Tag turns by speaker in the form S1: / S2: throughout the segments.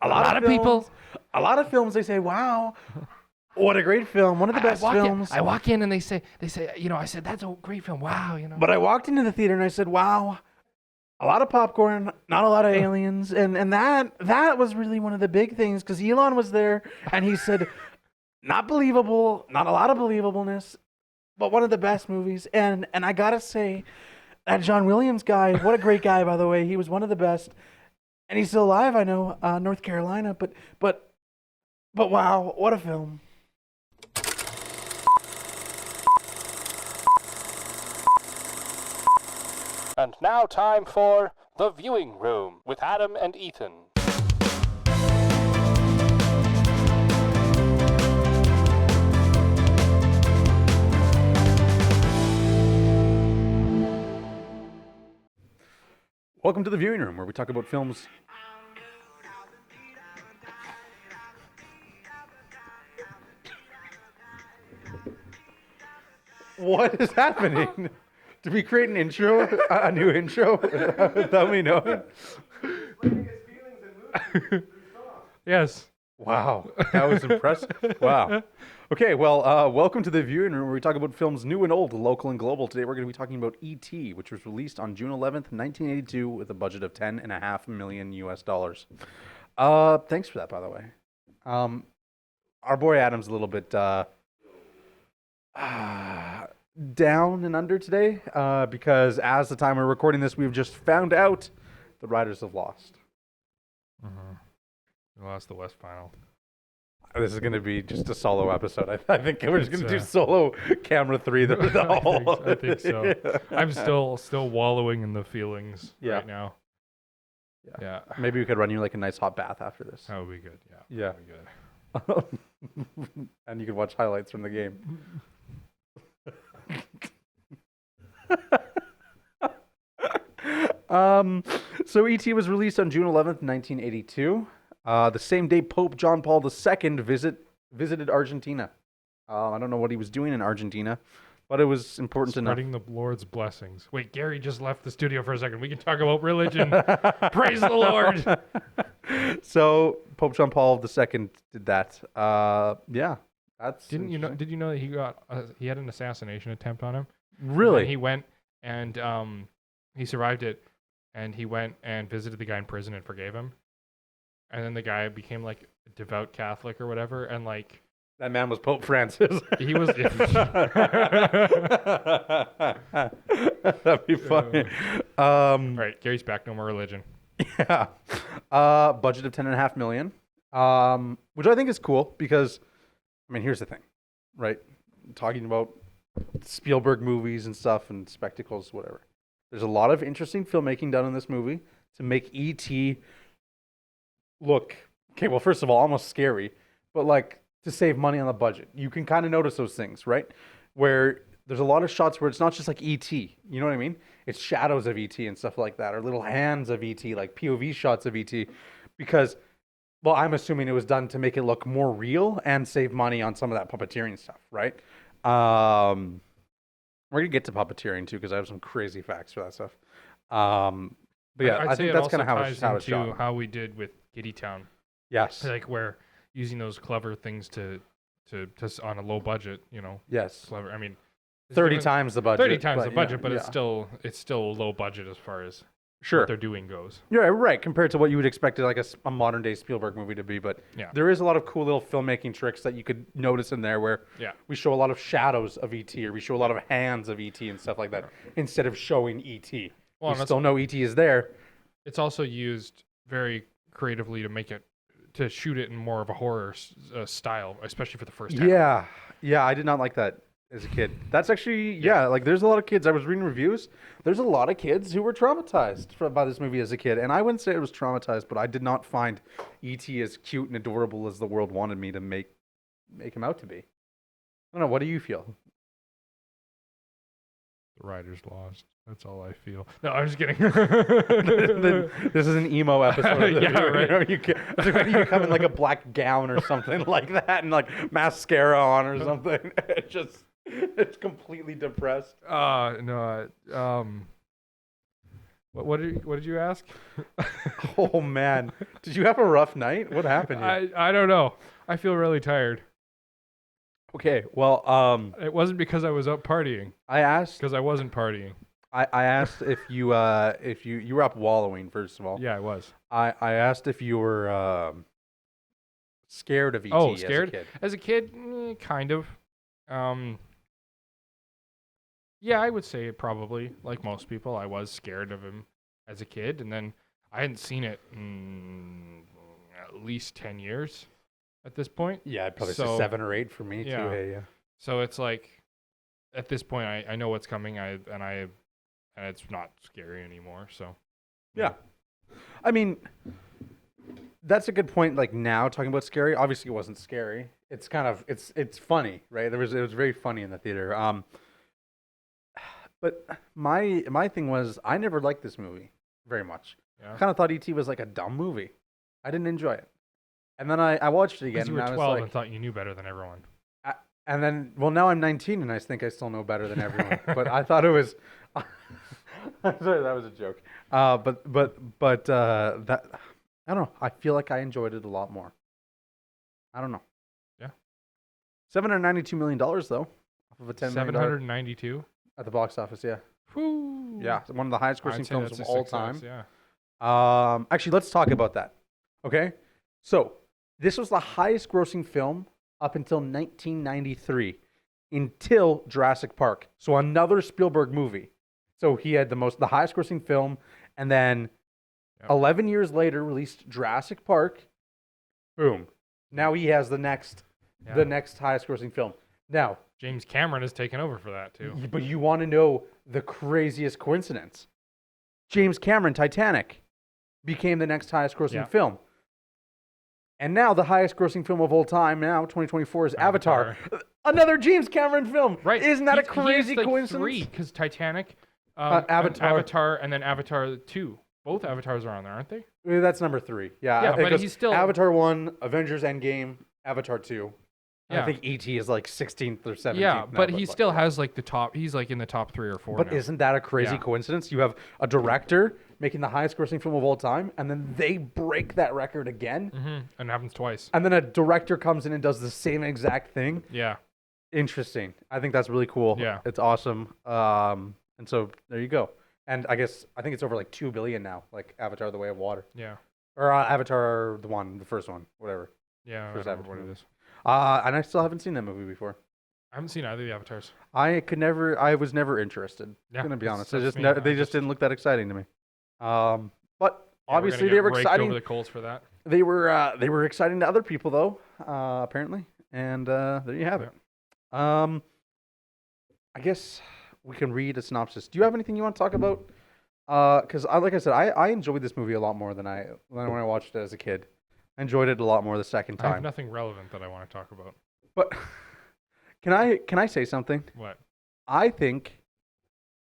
S1: A lot of
S2: people.
S1: A lot of films, they say, wow, what a great film. One of the best films.
S2: I walk in and they say, I said, that's a great film. Wow,
S1: But I walked into the theater and I said, wow, a lot of popcorn, not a lot of aliens. And that was really one of the big things because Elon was there and he said, not believable, not a lot of believableness, but one of the best movies. And I got to say, that John Williams guy, what a great guy, by the way. He was one of the best. And he's still alive, I know, North Carolina. But wow, what a film.
S3: And now time for The Viewing Room with Adam and Ethan.
S1: Welcome to The Viewing Room, where we talk about films. What is happening? Did we create an intro, a new intro, without me knowing?
S2: Yes.
S1: Wow, that was impressive. Wow. Okay, well, welcome to The Viewing Room, where we talk about films new and old, local and global. Today we're going to be talking about E.T., which was released on June 11th, 1982, with a budget of $10.5 million US dollars. Thanks for that, by the way. Our boy Adam's a little bit down and under today because as the time we're recording this, we've just found out the Riders have lost.
S2: We lost the West Final.
S1: This is going to be just a solo episode. I think we're just going to do solo camera 3 the whole.
S2: I think so. Yeah. I'm still wallowing in the feelings right now. Yeah.
S1: Maybe we could run you like a nice hot bath after this.
S2: That would be good.
S1: Yeah.
S2: That would be good.
S1: And you could watch highlights from the game. So E.T. was released on June 11th, 1982. The same day Pope John Paul II visited Argentina. I don't know what he was doing in Argentina, but it was important to know.
S2: Spreading the Lord's blessings. Wait, Gary just left the studio for a second. We can talk about religion. Praise the Lord.
S1: So Pope John Paul II did that. Yeah, that's.
S2: Did you know that he had an assassination attempt on him?
S1: Really?
S2: And he went and he survived it, and he went and visited the guy in prison and forgave him. And then the guy became like a devout Catholic or whatever, and like
S1: that man was Pope Francis.
S2: He was.
S1: That'd be funny.
S2: Right, Gary's back. No more religion.
S1: Yeah. Budget of $10.5 million. Which I think is cool because, I mean, here's the thing, right? Talking about Spielberg movies and stuff and spectacles, whatever. There's a lot of interesting filmmaking done in this movie to make E.T. look, okay, well, first of all, almost scary, but like to save money on the budget. You can kind of notice those things, right? Where there's a lot of shots where it's not just like E.T., you know what I mean? It's shadows of E.T. and stuff like that, or little hands of E.T., like POV shots of E.T., because, well, I'm assuming it was done to make it look more real and save money on some of that puppeteering stuff, right? We're going to get to puppeteering too, because I have some crazy facts for that stuff. But yeah, I think that's kind of how it's shot.
S2: How we did with Giddy Town.
S1: Yes.
S2: Like we're using those clever things to on a low budget, you know.
S1: Yes.
S2: Clever. I mean,
S1: 30 times the budget.
S2: 30 times the budget, but
S1: yeah.
S2: it's still low budget as far as
S1: sure
S2: what they're doing goes.
S1: Yeah, right. Compared to what you would expect like a modern day Spielberg movie to be, but
S2: yeah.
S1: There is a lot of cool little filmmaking tricks that you could notice in there where we show a lot of shadows of E.T. or we show a lot of hands of E.T. and stuff like that instead of showing E.T. Well, you still know E.T. is there.
S2: It's also used very creatively to shoot it in more of a horror style, especially for the first time.
S1: Yeah, I did not like that as a kid. That's actually, like there's a lot of kids, I was reading reviews, there's a lot of kids who were traumatized by this movie as a kid, and I wouldn't say it was traumatized, but I did not find E.T. as cute and adorable as the world wanted me to make him out to be. I don't know, what do you feel?
S2: The Riders lost. That's all I feel. No, I'm just kidding.
S1: This is an emo episode.
S2: Yeah, right.
S1: You come in like a black gown or something like that and like mascara on or something. It's completely depressed.
S2: No. What did you ask?
S1: Oh man, did you have a rough night? What happened here?
S2: I don't know. I feel really tired.
S1: Okay, well,
S2: It wasn't because I was out partying,
S1: I asked.
S2: because I wasn't partying.
S1: I asked if you were up wallowing first of all.
S2: Yeah, I was.
S1: I asked if you were scared of ET
S2: Oh,
S1: as
S2: scared?
S1: a kid.
S2: As a kid, kind of. Yeah, I would say probably, like most people, I was scared of him as a kid, and then I hadn't seen it in at least 10 years at this point.
S1: Yeah, I'd probably say
S2: So-
S1: 7 or 8 for me
S2: Yeah.
S1: too. Hey, yeah.
S2: So it's like, at this point, I know what's coming, and it's not scary anymore. So
S1: Yeah. I mean, that's a good point. Like now, talking about scary. Obviously, it wasn't scary. It's kind of it's funny, right? It was very funny in the theater. But my thing was I never liked this movie very much.
S2: yeah,
S1: I kind of thought ET was like a dumb movie. I didn't enjoy it. And then I watched it again,
S2: because you were
S1: and I was
S2: 12
S1: like,
S2: and thought you knew better than everyone.
S1: and then well now I'm 19 and I think I still know better than everyone. But I thought it was. Sorry, that was a joke. But that I don't know. I feel like I enjoyed it a lot more. I don't know.
S2: Yeah.
S1: $792 million though, off of a $10 million
S2: 792.
S1: at the box office. Yeah.
S2: Whew.
S1: Yeah, it's one of the highest
S2: I'd
S1: grossing
S2: say
S1: films
S2: that's
S1: of
S2: a
S1: all
S2: success,
S1: time.
S2: Yeah.
S1: Actually, let's talk about that. Okay, so this was the highest grossing film up until 1993, until Jurassic Park. So another Spielberg movie. So he had the highest grossing film, and then
S2: Yep.
S1: 11 years later released Jurassic Park. Boom. Now he has the next
S2: Yeah.
S1: highest grossing film. Now,
S2: James Cameron has taken over for that too.
S1: but you want to know the craziest coincidence? James Cameron, Titanic, became the next highest grossing
S2: Yeah.
S1: film. And now the highest grossing film of all time, now 2024, is Avatar. Another James Cameron film.
S2: Right?
S1: Isn't that a
S2: He
S1: crazy
S2: has, like,
S1: coincidence?
S2: 3, because Titanic,
S1: Avatar.
S2: and then Avatar 2. Both Avatars are on there, aren't they?
S1: That's number 3. Yeah,
S2: Yeah,
S1: it
S2: but
S1: goes
S2: he's still-
S1: Avatar 1, Avengers Endgame, Avatar 2. And I
S2: Yeah.
S1: think ET is like 16th or 17th.
S2: Yeah,
S1: now,
S2: but he
S1: like-
S2: still has like the top. He's like in the top 3 or 4.
S1: But
S2: now.
S1: isn't that a crazy
S2: Yeah.
S1: coincidence? You have a director making the highest grossing film of all time, and then they break that record again.
S2: And it happens twice.
S1: And then a director comes in and does the same exact thing.
S2: Yeah.
S1: Interesting. I think that's really cool.
S2: Yeah.
S1: It's awesome. And so there you go. And I think it's over like 2 billion now, like Avatar: The Way of Water.
S2: Yeah.
S1: Or Avatar the first one, whatever.
S2: Yeah. I
S1: First
S2: don't remember
S1: Avatar
S2: what it
S1: movie.
S2: is.
S1: And I still haven't seen that movie before.
S2: I haven't seen either of the Avatars.
S1: I was never interested.
S2: Yeah,
S1: Gonna be
S2: that's-
S1: honest.
S2: that's me.
S1: They
S2: I
S1: just didn't look that exciting to me. But
S2: Yeah,
S1: obviously
S2: we're
S1: they
S2: gonna
S1: were
S2: get raked
S1: exciting.
S2: over the coals for that.
S1: They were exciting to other people though, apparently. And there you have it. I guess we can read a synopsis. Do you have anything you want to talk about? Because like I said, I enjoyed this movie a lot more than when I watched it as a kid. I enjoyed it a lot more the second
S2: I have
S1: time.
S2: nothing relevant that I want to talk about.
S1: But can I say something?
S2: What?
S1: I think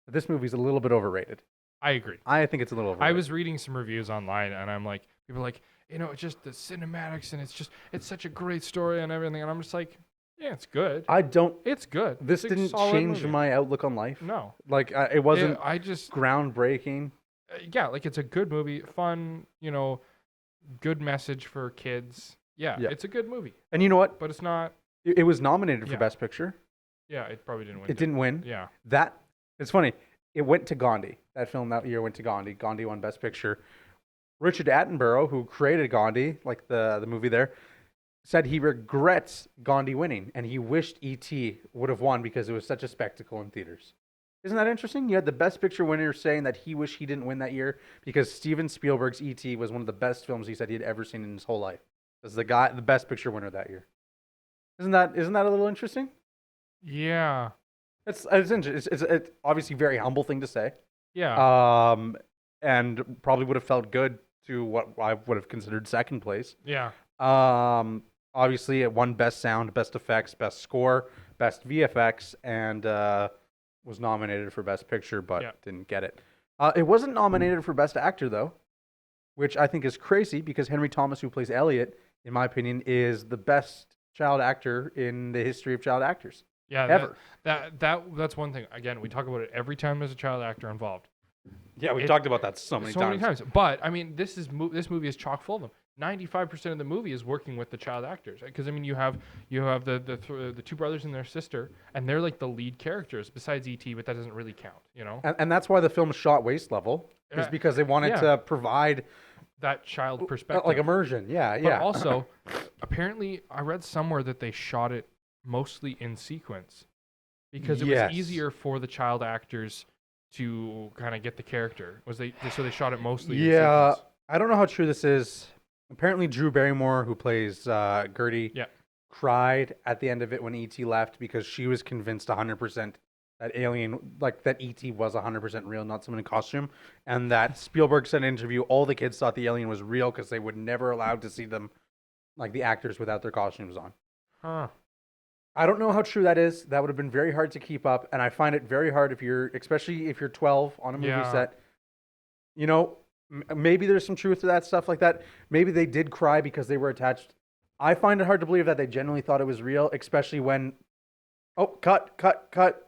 S1: that this movie's a little bit overrated.
S2: I agree.
S1: I think it's a little overrated.
S2: I was reading some reviews online, and I'm like, people are like, it's just the cinematics, and it's such a great story and everything, and I'm just like, yeah, it's good.
S1: I don't.
S2: It's good.
S1: This
S2: It's a
S1: didn't
S2: solid
S1: change
S2: movie.
S1: my outlook on life.
S2: No,
S1: Like it wasn't
S2: I just
S1: groundbreaking.
S2: yeah, like it's a good movie, fun, good message for kids. Yeah,
S1: Yeah.
S2: it's a good movie,
S1: And you know what?
S2: but it's not.
S1: It was nominated for
S2: Yeah.
S1: Best Picture.
S2: Yeah, it probably didn't win.
S1: It didn't win.
S2: Yeah,
S1: It's funny. It went to Gandhi. That film that year went to Gandhi. Gandhi won Best Picture. Richard Attenborough, who created Gandhi, like the movie there, said he regrets Gandhi winning and he wished E.T. would have won because it was such a spectacle in theaters. Isn't that interesting? You had the Best Picture winner saying that he wished he didn't win that year because Steven Spielberg's E.T. was one of the best films he said he had ever seen in his whole life. That's the Best Picture winner that year. Isn't that a little interesting?
S2: yeah,
S1: It's interesting. It's obviously a very humble thing to say.
S2: yeah,
S1: And probably would have felt good to what I would have considered second place.
S2: yeah.
S1: Obviously it won Best Sound, Best Effects, Best Score, Best VFX, and was nominated for Best Picture, but
S2: Yeah.
S1: didn't get it. It wasn't nominated for Best Actor though, which I think is crazy because Henry Thomas, who plays Elliot, in my opinion, is the best child actor in the history of child actors.
S2: Yeah,
S1: Ever.
S2: that's one thing. Again, we talk about it every time there's a child actor involved.
S1: Yeah, we talked about that so many times.
S2: But I mean, this movie is chock full of them. 95% of the movie is working with the child actors, because I mean, you have the two brothers and their sister, and they're like the lead characters besides E.T., but that doesn't really count, you know.
S1: And that's why the film is shot waist level, is because they wanted to provide
S2: that child perspective,
S1: like immersion. Yeah,
S2: but also, apparently, I read somewhere that they shot it mostly in sequence because it was easier for the child actors to kind of get the character. So they shot it mostly in sequence.
S1: I don't know how true this is. Apparently, Drew Barrymore, who plays Gertie, cried at the end of it when E.T. left because she was convinced 100% that that E.T. was 100% real, not someone in costume, and that Spielberg said in an interview all the kids thought the alien was real because they would never allowed to see them, like the actors, without their costumes on.
S2: Huh.
S1: I don't know how true that is. That would have been very hard to keep up, and I find it very hard especially if you're 12 on a movie set. You know, maybe there's some truth to that stuff like that. Maybe they did cry because they were attached. I find it hard to believe that they genuinely thought it was real, especially when, cut,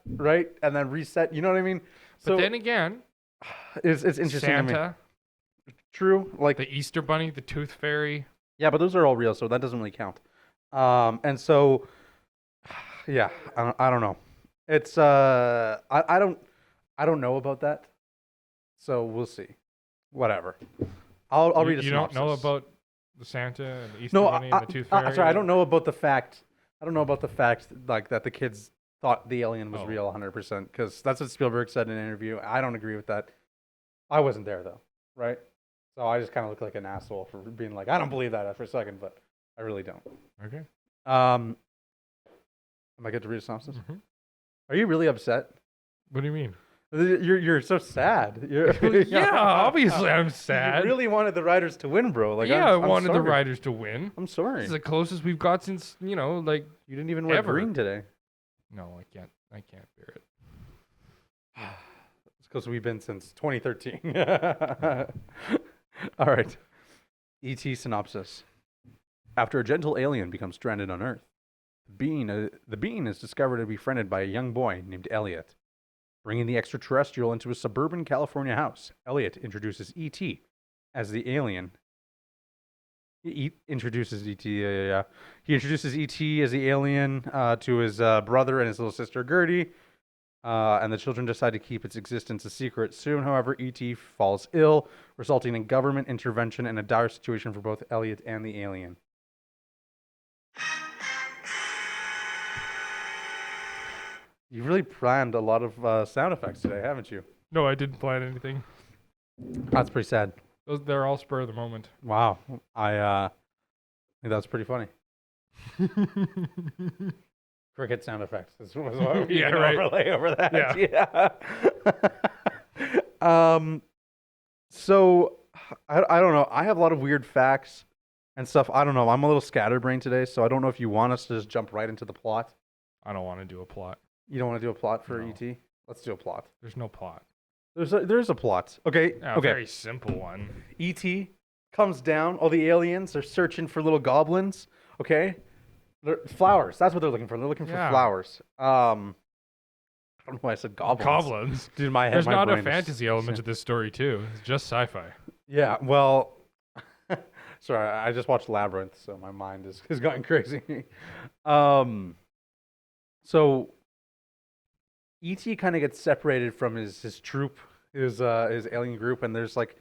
S1: right, and then reset. You know what I mean?
S2: But then again,
S1: it's interesting.
S2: Santa,
S1: to me. True, like
S2: the Easter Bunny, the Tooth Fairy.
S1: Yeah, but those are all real, so that doesn't really count. And so. Yeah, I don't know. It's I don't know about that. So we'll see. Whatever. I'll read a synopsis.
S2: You don't know about the Santa and the Easter Bunny and the Tooth Fairy?
S1: Sorry, I don't know about the fact. I don't know about the fact like that the kids thought the alien was real 100% because that's what Spielberg said in an interview. I don't agree with that. I wasn't there though, right? So I just kind of look like an asshole for being like, I don't believe that for a second, but I really don't.
S2: Okay.
S1: Am I good to read a synopsis?
S2: Mm-hmm.
S1: Are you really upset?
S2: What do you mean?
S1: You're so sad.
S2: Yeah, obviously I'm sad.
S1: You really wanted the Riders to win, bro. Like,
S2: I wanted the Riders to win.
S1: I'm sorry.
S2: This is the closest we've got since, like
S1: you didn't even wear green today.
S2: No, I can't bear it.
S1: It's because we've been since 2013. All right. E.T. synopsis. After a gentle alien becomes stranded on Earth, the being is discovered to be befriended by a young boy named Elliot. Bringing the extraterrestrial into a suburban California house, Elliot introduces E.T. as the alien. He introduces E.T. He introduces E.T. as the alien to his brother and his little sister Gertie, and the children decide to keep its existence a secret. Soon, however, E.T. falls ill, resulting in government intervention and a dire situation for both Elliot and the alien. You really planned a lot of sound effects today, haven't you?
S2: No, I didn't plan anything.
S1: That's pretty sad.
S2: They're all spur of the moment.
S1: Wow. I think that's pretty funny. Cricket sound effects. That's what we overlay over that. Yeah. So, I don't know. I have a lot of weird facts and stuff. I don't know. I'm a little scatterbrained today, so I don't know if you want us to just jump right into the plot.
S2: I don't want to do a plot.
S1: You don't want to do a plot for E.T.? Let's do a plot.
S2: There's no plot.
S1: There's a plot. Okay.
S2: A very simple one.
S1: E.T. comes down. All the aliens are searching for little goblins. Okay. Flowers. That's what they're looking for. They're looking for flowers. I don't know why I said goblins.
S2: Goblins.
S1: Dude, my head.
S2: There's not a fantasy element to this story too. It's just sci-fi.
S1: Yeah. Well. Sorry, I just watched Labyrinth, so my mind is going crazy. So. E.T. kind of gets separated from his troop, his alien group, and there's like,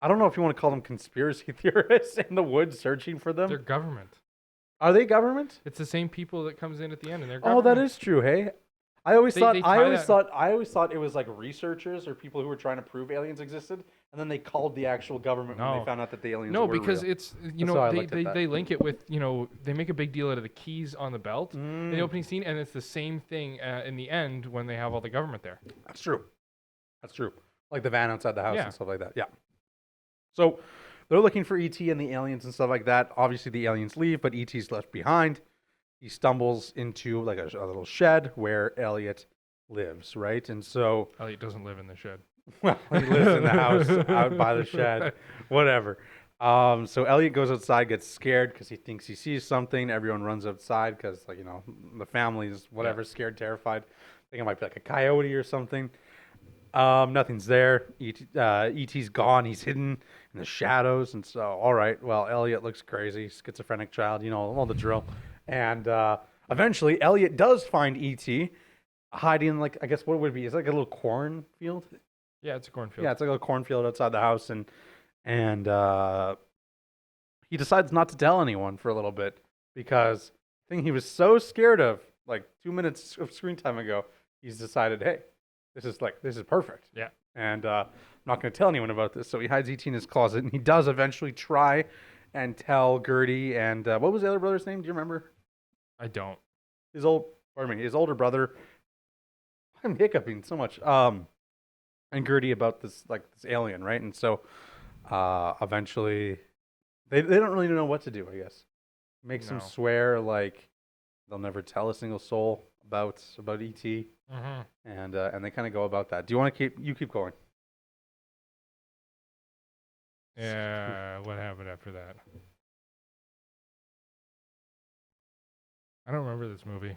S1: I don't know if you want to call them conspiracy theorists in the woods searching for them.
S2: They're government.
S1: Are they government?
S2: It's the same people that comes in at the end, and they're
S1: government. Oh, that is true. Hey, I always thought it was like researchers or people who were trying to prove aliens existed, and then they called the actual government when they found out that the aliens were
S2: because
S1: real.
S2: It's they link it with they make a big deal out of the keys on the belt in the opening scene, and it's the same thing in the end when they have all the government there.
S1: That's true. Like the van outside the house and stuff like that. Yeah. So they're looking for E.T. and the aliens and stuff like that. Obviously, the aliens leave, but E.T.'s left behind. He stumbles into like a little shed where Elliot lives, right? And so
S2: Elliot doesn't live in the shed.
S1: Well, he lives in the house out by the shed, whatever. So Elliot goes outside, gets scared because he thinks he sees something. Everyone runs outside because, the family's scared, terrified. I think it might be like a coyote or something. Nothing's there. ET's gone. He's hidden in the shadows. And so, all right, well, Elliot looks crazy. Schizophrenic child, all the drill. And eventually, Elliot does find ET hiding in, like, I guess what would it be? It's like a little cornfield.
S2: Yeah, it's a cornfield.
S1: Yeah, it's like a little cornfield outside the house. And he decides not to tell anyone for a little bit because the thing he was so scared of, like 2 minutes of screen time ago, he's decided, hey, this is perfect.
S2: Yeah.
S1: And I'm not going to tell anyone about this. So he hides ET in his closet, and he does eventually try and tell Gertie. And what was the other brother's name? Do you remember?
S2: I don't.
S1: His older brother. I'm hiccuping so much. And Gertie about this alien, right? And so eventually they don't really know what to do, I guess. Makes them swear like they'll never tell a single soul about ET.
S2: Mm-hmm.
S1: And they kind of go about that. Do you want to keep going?
S2: Yeah, what happened after that? I don't remember this movie.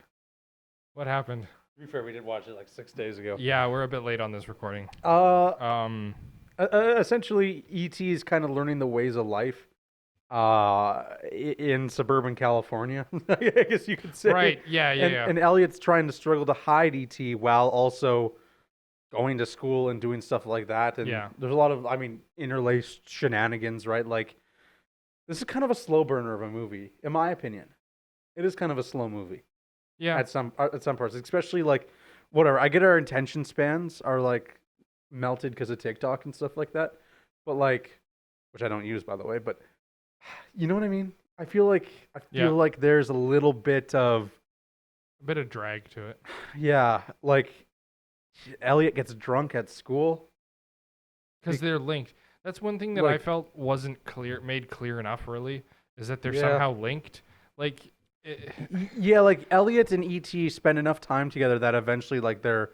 S2: What happened?
S1: To be fair, we did watch it like 6 days ago.
S2: Yeah, we're a bit late on this recording.
S1: Essentially, ET is kind of learning the ways of life in suburban California, I guess you could say.
S2: Right, yeah.
S1: And Elliot's trying to struggle to hide ET while also going to school and doing stuff like that. And there's a lot of, interlaced shenanigans, right? Like, this is kind of a slow burner of a movie, in my opinion. It is kind of a slow movie.
S2: Yeah.
S1: At some parts, especially like, whatever. I get our attention spans are like melted because of TikTok and stuff like that. But like, which I don't use, by the way, but you know what I mean? I feel like there's a little bit of
S2: drag to it.
S1: Yeah, like Elliot gets drunk at school
S2: because they're linked. That's one thing that I felt wasn't made clear enough. Really, is that they're somehow linked. Like,
S1: like Elliot and ET spend enough time together that eventually, like their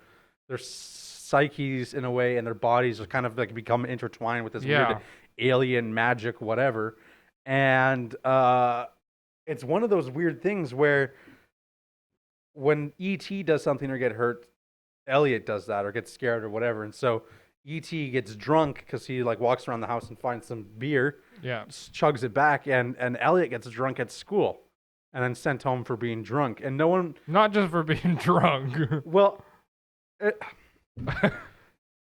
S1: psyches in a way and their bodies are kind of like become intertwined with this weird alien magic, whatever. And it's one of those weird things where when ET does something or get hurt, Elliot does that or gets scared or whatever. And so ET gets drunk because he like walks around the house and finds some beer, chugs it back, and Elliot gets drunk at school and then sent home for being drunk. And no one...
S2: Not just for being drunk.
S1: Well,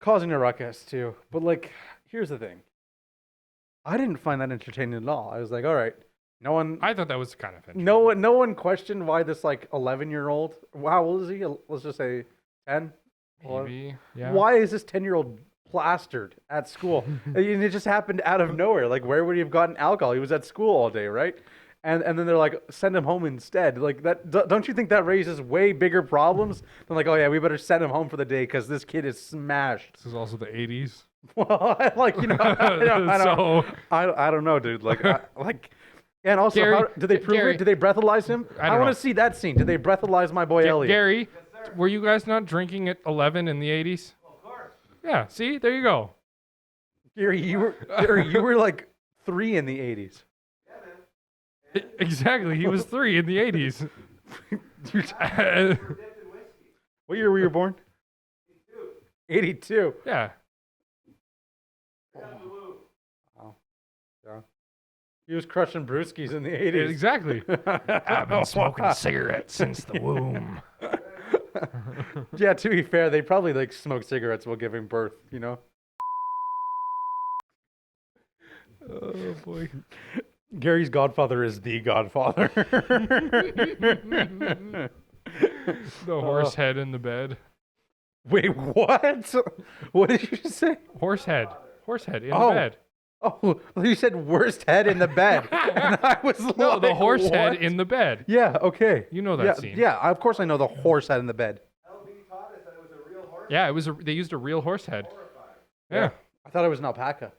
S1: causing a ruckus too. But like, here's the thing. I didn't find that entertaining at all. I was like, all right, no one...
S2: I thought that was kind of interesting.
S1: No one questioned why this like 11-year-old... How old is he? Let's just say 10?
S2: Maybe, yeah.
S1: Why is this 10-year-old plastered at school? And it just happened out of nowhere. Like, where would he have gotten alcohol? He was at school all day, right? And then they're like, send him home instead. Like, that, don't you think that raises way bigger problems than like, oh yeah, we better send him home for the day because this kid is smashed.
S2: This is also the 80s.
S1: Well, like, I don't know, dude. Like, and also,
S2: Gary,
S1: did they prove it? Did they breathalyze him? I want to see that scene. Did they breathalyze my boy Elliot?
S2: Gary, were you guys not drinking at 11 in the 80s?
S4: Well, of course.
S2: Yeah, see? There you go.
S1: Gary, you were like 3 in the 80s.
S4: Yeah, man.
S2: Exactly. He was 3 in the 80s.
S1: What year were you born? 82.
S2: Yeah.
S1: Wow. Yeah. He was crushing brewskis in the 80s.
S2: Exactly. I've been smoking cigarettes since the womb.
S1: Yeah, to be fair, they probably like smoked cigarettes while giving birth, you know?
S2: Oh, boy.
S1: Gary's godfather is the godfather.
S2: The horse head in the bed.
S1: Wait, what? What did you say?
S2: Horse head in the bed.
S1: Oh, you said worst head in the bed. And I was
S2: No,
S1: like,
S2: the horse
S1: what?
S2: head in the bed.
S1: Yeah, okay.
S2: You know that scene.
S1: Yeah, of course I know the horse head in the bed.
S4: LB taught us that it was a real horse.
S2: Yeah, they used a real horse head.
S4: Horrifying.
S2: Yeah.
S1: I thought it was an alpaca.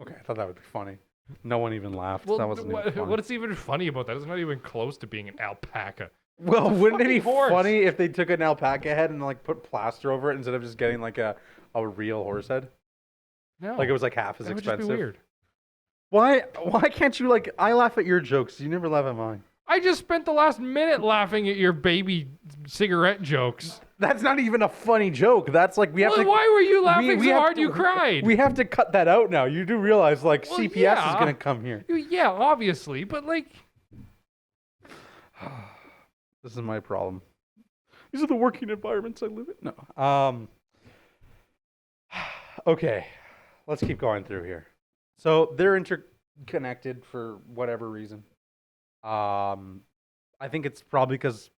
S1: Okay, I thought that would be funny. No one even laughed.
S2: Well,
S1: that wasn't even funny.
S2: what's even funny about that? It's not even close to being an alpaca.
S1: Well, wouldn't it be
S2: fucking horse.
S1: funny if they took an alpaca head and like put plaster over it instead of just getting like a real horse head?
S2: No.
S1: Like it was like half as
S2: that would
S1: expensive.
S2: just be weird.
S1: Why can't you like? I laugh at your jokes. You never laugh at mine.
S2: I just spent the last minute laughing at your baby cigarette jokes.
S1: That's not even a funny joke. That's like we have to.
S2: Why were you laughing
S1: we
S2: so
S1: have
S2: hard
S1: to-
S2: you cried?
S1: We have to cut that out now. You do realize like
S2: Well,
S1: CPS is
S2: yeah.
S1: gonna come here.
S2: Yeah, obviously, but like,
S1: This is my problem. These are the working environments I live in. No. Okay, let's keep going through here. So they're interconnected for whatever reason. I think it's probably because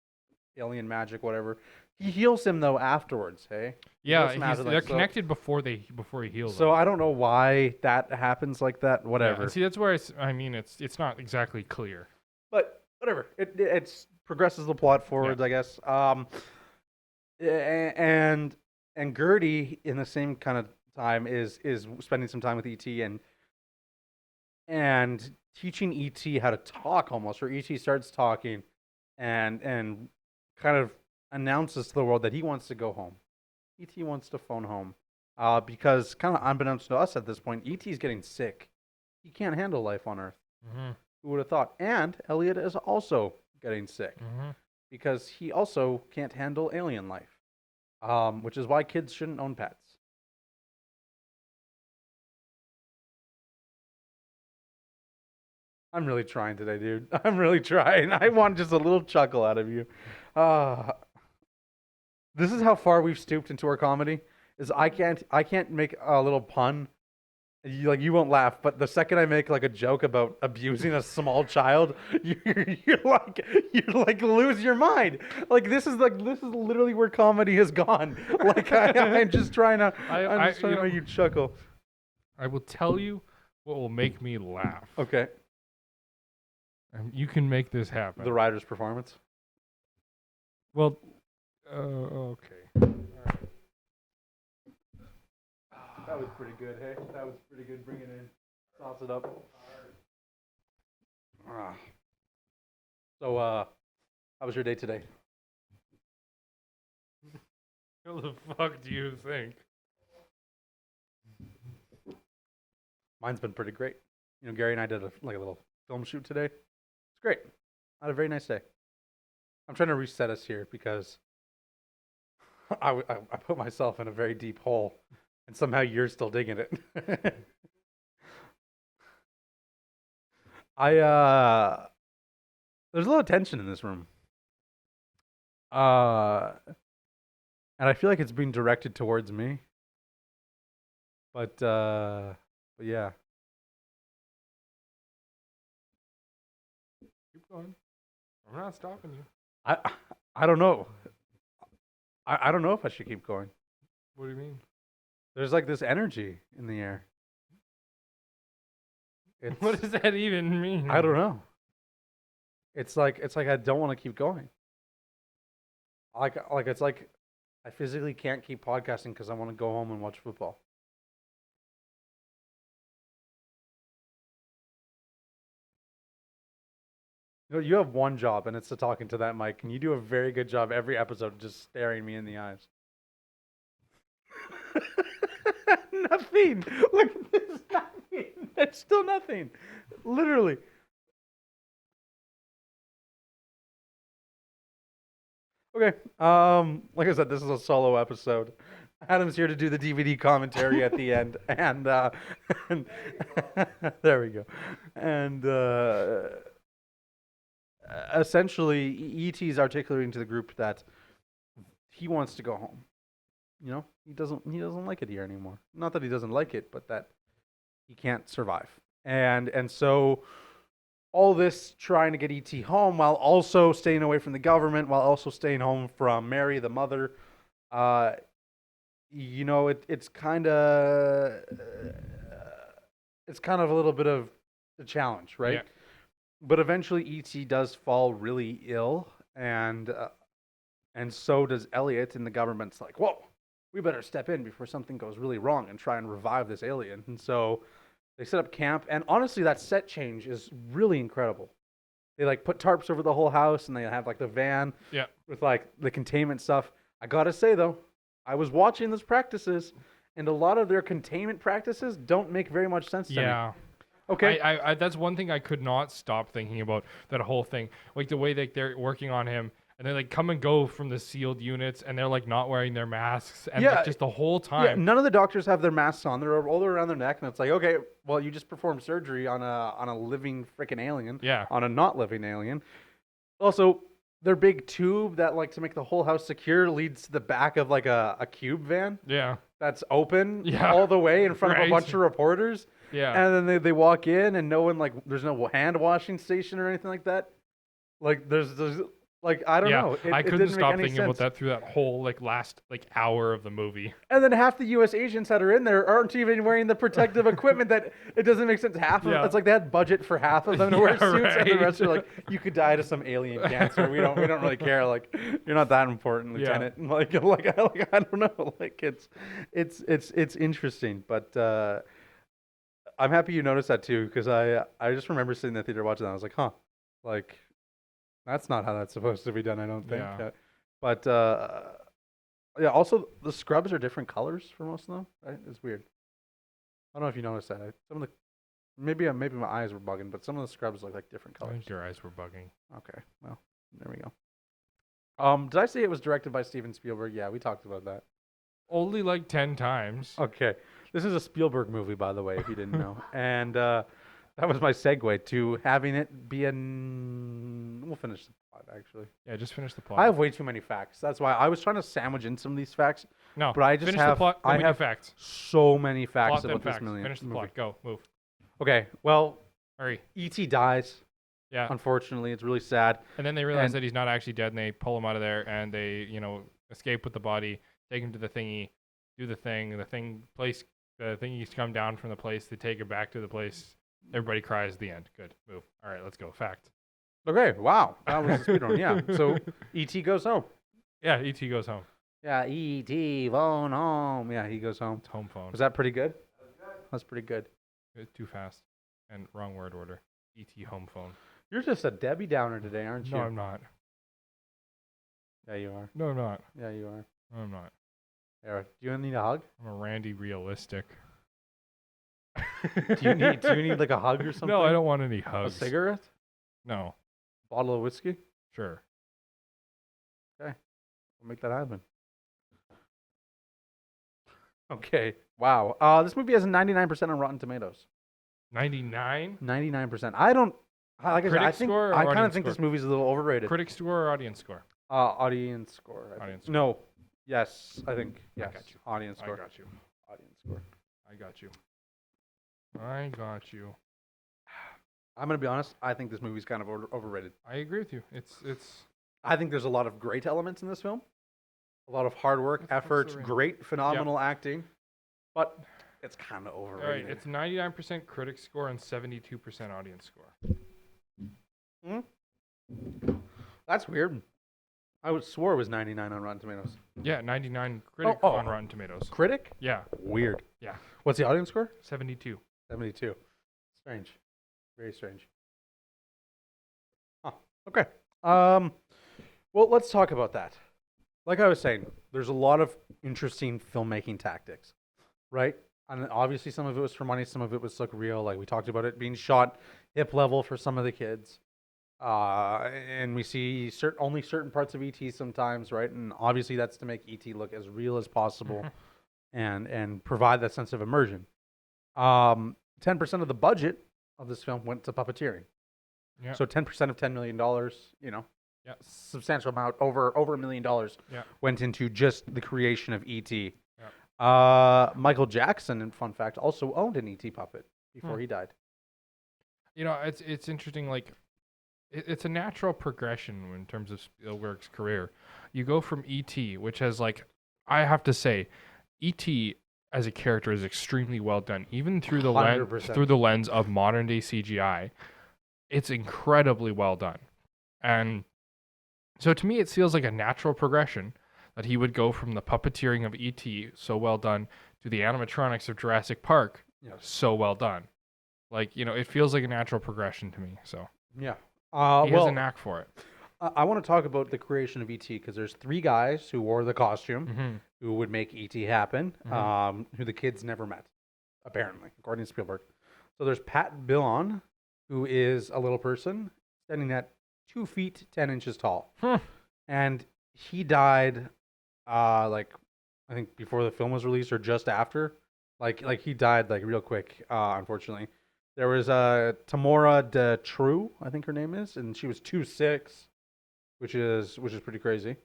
S1: alien magic, whatever. He heals him though afterwards. Hey.
S2: yeah,
S1: He heals him
S2: they're
S1: afterwards, so-
S2: connected before he heals.
S1: So
S2: them.
S1: I don't know why that happens like that.
S2: Yeah,
S1: Whatever.
S2: and see, that's where I mean, it's not exactly clear.
S1: But whatever. It's progresses the plot forwards, I guess. And Gertie in the same kind of time is spending some time with ET and teaching ET how to talk almost, or ET starts talking and kind of announces to the world that he wants to go home. ET wants to phone home. Because kind of unbeknownst to us at this point, ET's getting sick. He can't handle life on Earth.
S2: Mm-hmm.
S1: Who would have thought? And Elliot is also getting sick
S2: Mm-hmm.
S1: because he also can't handle alien life, which is why kids shouldn't own pets. I'm really trying today, dude. I'm really trying. I want just a little chuckle out of you. This is how far we've stooped into our comedy. Is I can't make a little pun. You won't laugh, but the second I make like a joke about abusing a small child, you're like lose your mind. Like this is literally where comedy has gone. Like I'm just trying to make you chuckle.
S2: I will tell you what will make me laugh.
S1: Okay,
S2: You can make this happen.
S1: the rider's performance.
S2: Well, okay.
S1: That was pretty good, hey? That was pretty good. Bring it in. Sauce it up. So, how was your day today?
S2: What the fuck do you think?
S1: Mine's been pretty great. You know, Gary and I did a little film shoot today. It's great. I had a very nice day. I'm trying to reset us here because I put myself in a very deep hole, and somehow you're still digging it. There's a lot of tension in this room. And I feel like it's being directed towards me. But yeah.
S2: Keep going. I'm not stopping you.
S1: I don't know. I don't know if I should keep going.
S2: What do you mean?
S1: There's like this energy in the air.
S2: What does that even mean?
S1: I don't know. It's like I don't want to keep going. Like it's like I physically can't keep podcasting because I want to go home and watch football. You know, you have one job, and it's to talk into that mic, and you do a very good job every episode just staring me in the eyes. Nothing. Look, there's nothing. There's still nothing. Literally. Okay. Like I said, this is a solo episode. Adam's here to do the DVD commentary at the end, and there we go. And essentially, E.T.'s articulating to the group that he wants to go home. You know, he doesn't like it here anymore. Not that he doesn't like it, but that he can't survive. And so all this trying to get E.T. home while also staying away from the government, while also staying home from Mary, the mother. You know, it's kind of a little bit of a challenge, right?
S2: Yeah.
S1: But eventually, E.T. does fall really ill, and so does Elliot. And the government's like, "Whoa, we better step in before something goes really wrong and try and revive this alien." And so they set up camp. And honestly, that set change is really incredible. They like put tarps over the whole house, and they have like the van with like the containment stuff. I gotta say though, I was watching those practices, and a lot of their containment practices don't make very much sense to me.
S2: Yeah.
S1: Okay.
S2: I that's one thing I could not stop thinking about, that whole thing. Like the way that they're working on him, and they like come and go from the sealed units, and they're like not wearing their masks, and
S1: Yeah.
S2: like, just the whole
S1: Yeah,
S2: time.
S1: none of the doctors have their masks on. They're all around their neck, and it's like, okay, well, you just performed surgery on a living freaking alien.
S2: Yeah.
S1: On a not living alien. Also, their big tube that like to make the whole house secure leads to the back of like a cube van
S2: Yeah.
S1: that's open
S2: Yeah.
S1: all the way in front of a
S2: Right.
S1: bunch of reporters.
S2: Yeah.
S1: And then they walk in and no one like there's no hand washing station or anything like that. Like there's like I don't know.
S2: I
S1: It
S2: couldn't
S1: didn't make
S2: stop
S1: any
S2: thinking about
S1: sense.
S2: that through that whole like last like hour of the movie.
S1: And then half the U.S. agents that are in there aren't even wearing the protective equipment. That it doesn't make sense. Half of
S2: Yeah.
S1: it's like they had budget for half of them to wear
S2: Yeah,
S1: suits, and the
S2: right.
S1: rest are like, you could die to some alien cancer. We don't really care. Like you're not that important,
S2: Yeah.
S1: Lieutenant. Like I don't know. Like it's interesting, but I'm happy you noticed that too because I just remember sitting in the theater watching that. I was like, huh, like that's not how that's supposed to be done. I don't think.
S2: Yeah.
S1: But yeah. Also, the scrubs are different colors for most of them. Right? It's weird. I don't know if you noticed that. Some of the maybe my eyes were bugging, but some of the scrubs look like different
S2: I
S1: colors.
S2: think your eyes were bugging.
S1: Okay, well, there we go. Did I say it was directed by Steven Spielberg? Yeah, we talked about that.
S2: Only like 10 times.
S1: Okay, this is a Spielberg movie, by the way, if you didn't know, and that was my segue to having it be an. We'll finish the plot, actually.
S2: Yeah, just finish the plot.
S1: I have way too many facts. That's why I was trying to sandwich in some of these facts,
S2: no,
S1: but I just
S2: finish
S1: have
S2: the plot.
S1: I have
S2: facts.
S1: so many facts
S2: Plot then
S1: about this
S2: facts.
S1: movie.
S2: Finish the plot. Go. Move.
S1: Okay, well,
S2: Hurry.
S1: E.T. dies.
S2: Yeah.
S1: Unfortunately, it's really sad.
S2: And then they realize
S1: And-
S2: that he's not actually dead, and they pull him out of there, and they, escape with the body, take him to the thingy, do the thing, and the thingy's come down from the place. They take it back to the place. Everybody cries at the end. Good. Move. All right, let's go. Fact.
S1: Okay, wow, that was a speed run. Yeah, so E.T. goes home.
S2: Yeah, E.T. goes home.
S1: Yeah, E.T. phone home. Yeah, he goes home.
S2: It's home phone.
S1: Was that pretty good? That's pretty good.
S2: It's too fast. And wrong word order. E.T. home phone.
S1: You're just a Debbie Downer today, aren't you?
S2: No, I'm not.
S1: Yeah, you are.
S2: No, I'm not.
S1: Yeah, you are.
S2: No, I'm not.
S1: Eric, do you need a hug?
S2: I'm a Randy realistic.
S1: Do you need like a hug or something?
S2: No, I don't want any
S1: A
S2: hugs.
S1: cigarette?
S2: No.
S1: Bottle of whiskey?
S2: Sure.
S1: We'll make that happen. Okay. Wow. This movie has a 99% on Rotten Tomatoes.
S2: 99?
S1: 99%. I don't. Like I said, I
S2: Critic
S1: think
S2: score or
S1: I kind of
S2: audience
S1: think this
S2: score?
S1: movie's a little overrated.
S2: Critic score or audience score?
S1: Audience score. I
S2: Audience
S1: think. No. Yes, I think. Yes.
S2: got you.
S1: Audience
S2: I
S1: score.
S2: got you.
S1: Audience score.
S2: I got you. I got you.
S1: I'm gonna be honest. I think this movie's kind of overrated.
S2: I agree with you. It's
S1: I think there's a lot of great elements in this film. A lot of hard work,
S2: What the fuck's
S1: effort,
S2: the ring?
S1: great, phenomenal acting, but it's kind of
S2: all right.
S1: overrated.
S2: It's 99% critic score and 72% audience score.
S1: That's weird. I swore it was 99 on Rotten Tomatoes.
S2: Yeah, 99 critic
S1: Oh.
S2: on Rotten Tomatoes.
S1: Critic?
S2: Yeah,
S1: Weird.
S2: Yeah.
S1: What's the audience score?
S2: 72.
S1: 72. Strange. Very strange. Huh. Okay. Well, let's talk about that. Like I was saying, there's a lot of interesting filmmaking tactics, right? And obviously some of it was for money, some of it was like real. Like we talked about it being shot hip level for some of the kids. And we see only certain parts of ET sometimes, right? And obviously that's to make ET look as real as possible and provide that sense of immersion. 10% of the budget of this film went to puppeteering.
S2: Yeah.
S1: So 10% of $10 million,
S2: Yeah.
S1: substantial amount, over $1 million
S2: Yeah.
S1: went into just the creation of E.T.
S2: Yeah.
S1: Michael Jackson, and fun fact, also owned an E.T. puppet before he died.
S2: It's interesting. Like, it's a natural progression in terms of Spielberg's career. You go from E.T., which has like, I have to say, E.T. as a character is extremely well done, even through the
S1: 100%.
S2: lens of modern day CGI. It's incredibly well done, and so to me, it feels like a natural progression that he would go from the puppeteering of E.T. so well done to the animatronics of Jurassic Park so well done. Like, it feels like a natural progression to me. So
S1: Yeah.
S2: he has a knack for it.
S1: I want to talk about the creation of E.T. because there's 3 guys who wore the costume
S2: Mm-hmm.
S1: who would make E.T. happen,
S2: Mhm.
S1: who the kids never met, apparently, according to Spielberg. So there's Pat Billon, who is a little person standing at 2 feet 10 inches tall. and he died, like I think before the film was released or just after. Like he died like real quick. Unfortunately, there was Tamora de True, I think her name is, and she was 2'6", which is pretty crazy.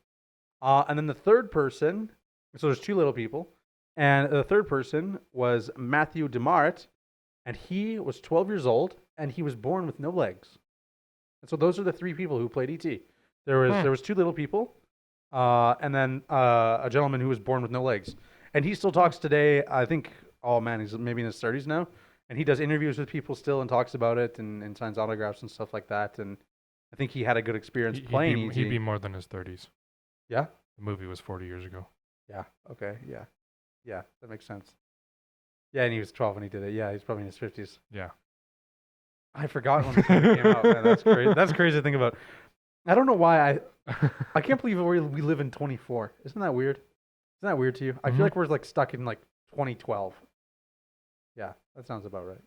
S1: And then the third person, so there's two little people, and the third person was Matthew Demart, and he was 12 years old, and he was born with no legs. And so those are the three people who played E.T. There was two little people, and then a gentleman who was born with no legs, and he still talks today. I think, oh man, he's maybe in his 30s now, and he does interviews with people still and talks about it and signs autographs and stuff like that. And I think he had a good experience playing E.T.
S2: He'd be more than his 30s.
S1: Yeah.
S2: The movie was 40 years ago.
S1: Yeah. Okay. Yeah. Yeah. That makes sense. Yeah, and he was 12 when he did it. Yeah, he's probably in his 50s.
S2: Yeah.
S1: I forgot when the movie came out. Man, that's crazy. That's crazy to think about. I don't know why I can't believe we live in 24. Isn't that weird? Isn't that weird to you? I feel like we're like stuck in like 2012. Yeah, that sounds about right.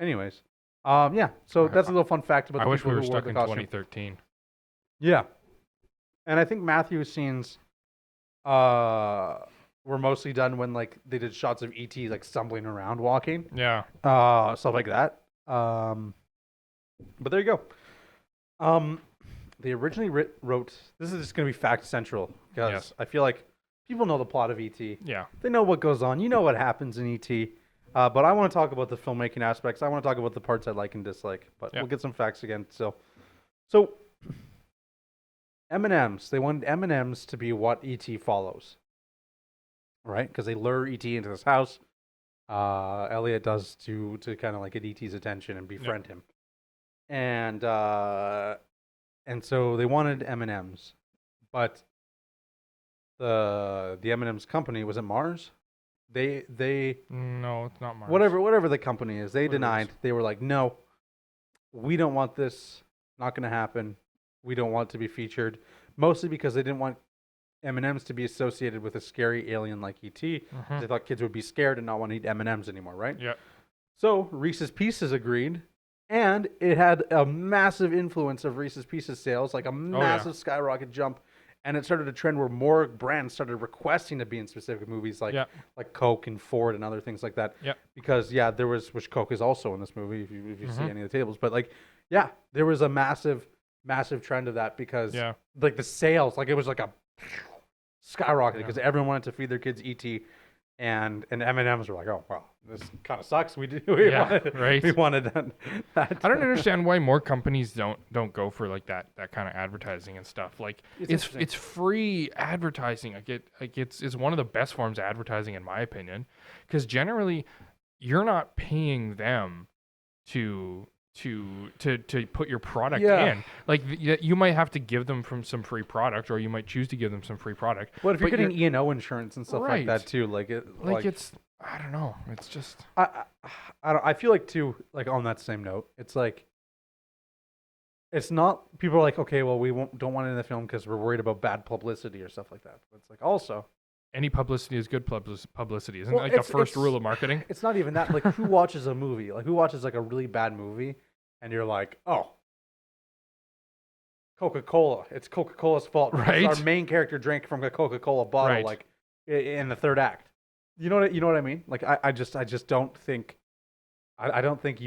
S1: Anyways, yeah. So that's a little fun fact about.
S2: I
S1: the
S2: wish
S1: people
S2: we were
S1: who wore
S2: stuck
S1: the
S2: in
S1: costume.
S2: 2013.
S1: Yeah, and I think Matthew's scenes, were mostly done when like they did shots of ET like stumbling around, walking,
S2: Yeah.
S1: stuff like that. But there you go. They originally wrote. This is just gonna be fact central because
S2: Yes.
S1: I feel like people know the plot of ET.
S2: Yeah.
S1: They know what goes on. You know what happens in ET. But I want to talk about the filmmaking aspects. I want to talk about the parts I like and dislike. But we'll get some facts again. So M&Ms. They wanted M&Ms to be what ET follows, right? Because they lure ET into this house. Elliot does to kind of like get ET's attention and befriend him, and so they wanted M&Ms, but the M&M's company, was it Mars? They
S2: No, it's not Mars.
S1: whatever the company is, they
S2: Whatever it
S1: denied.
S2: is.
S1: They were like, no, we don't want this. Not going to happen. We don't want to be featured. Mostly because they didn't want M&Ms to be associated with a scary alien like E.T. They thought kids would be scared and not want to eat M&Ms anymore, right?
S2: Yeah.
S1: So Reese's Pieces agreed, and it had a massive influence of Reese's Pieces sales, like a massive skyrocket jump. And it started a trend where more brands started requesting to be in specific movies, like Coke and Ford and other things like that.
S2: Yeah.
S1: Because there was, which Coke is also in this movie if you see any of the tables. But like, there was a massive trend of that because like the sales, like it was like a skyrocket because everyone wanted to feed their kids ET, and M&Ms were like, oh well, this kind of sucks. We wanted that.
S2: I don't understand why more companies don't go for like that kind of advertising and stuff. Like it's free advertising. It's one of the best forms of advertising in my opinion, because generally you're not paying them to put your product in. Like you might have to give them some free product, or you might choose to give them some free product.
S1: But if you're getting E&O insurance and stuff like that too, like
S2: it's, I don't know. It's just
S1: I feel like too, like on that same note, it's like it's not, people are like, okay, well we don't want it in the film because we're worried about bad publicity or stuff like that. But it's like also
S2: any publicity is good publicity. Isn't that like the first rule of marketing?
S1: It's not even that. Like, who watches a movie? Like, who watches like a really bad movie, and you're like, oh, Coca-Cola. It's Coca-Cola's fault.
S2: Right.
S1: Our main character drank from a Coca-Cola bottle, like in the third act. You know what I mean? Like, I just don't think, I don't think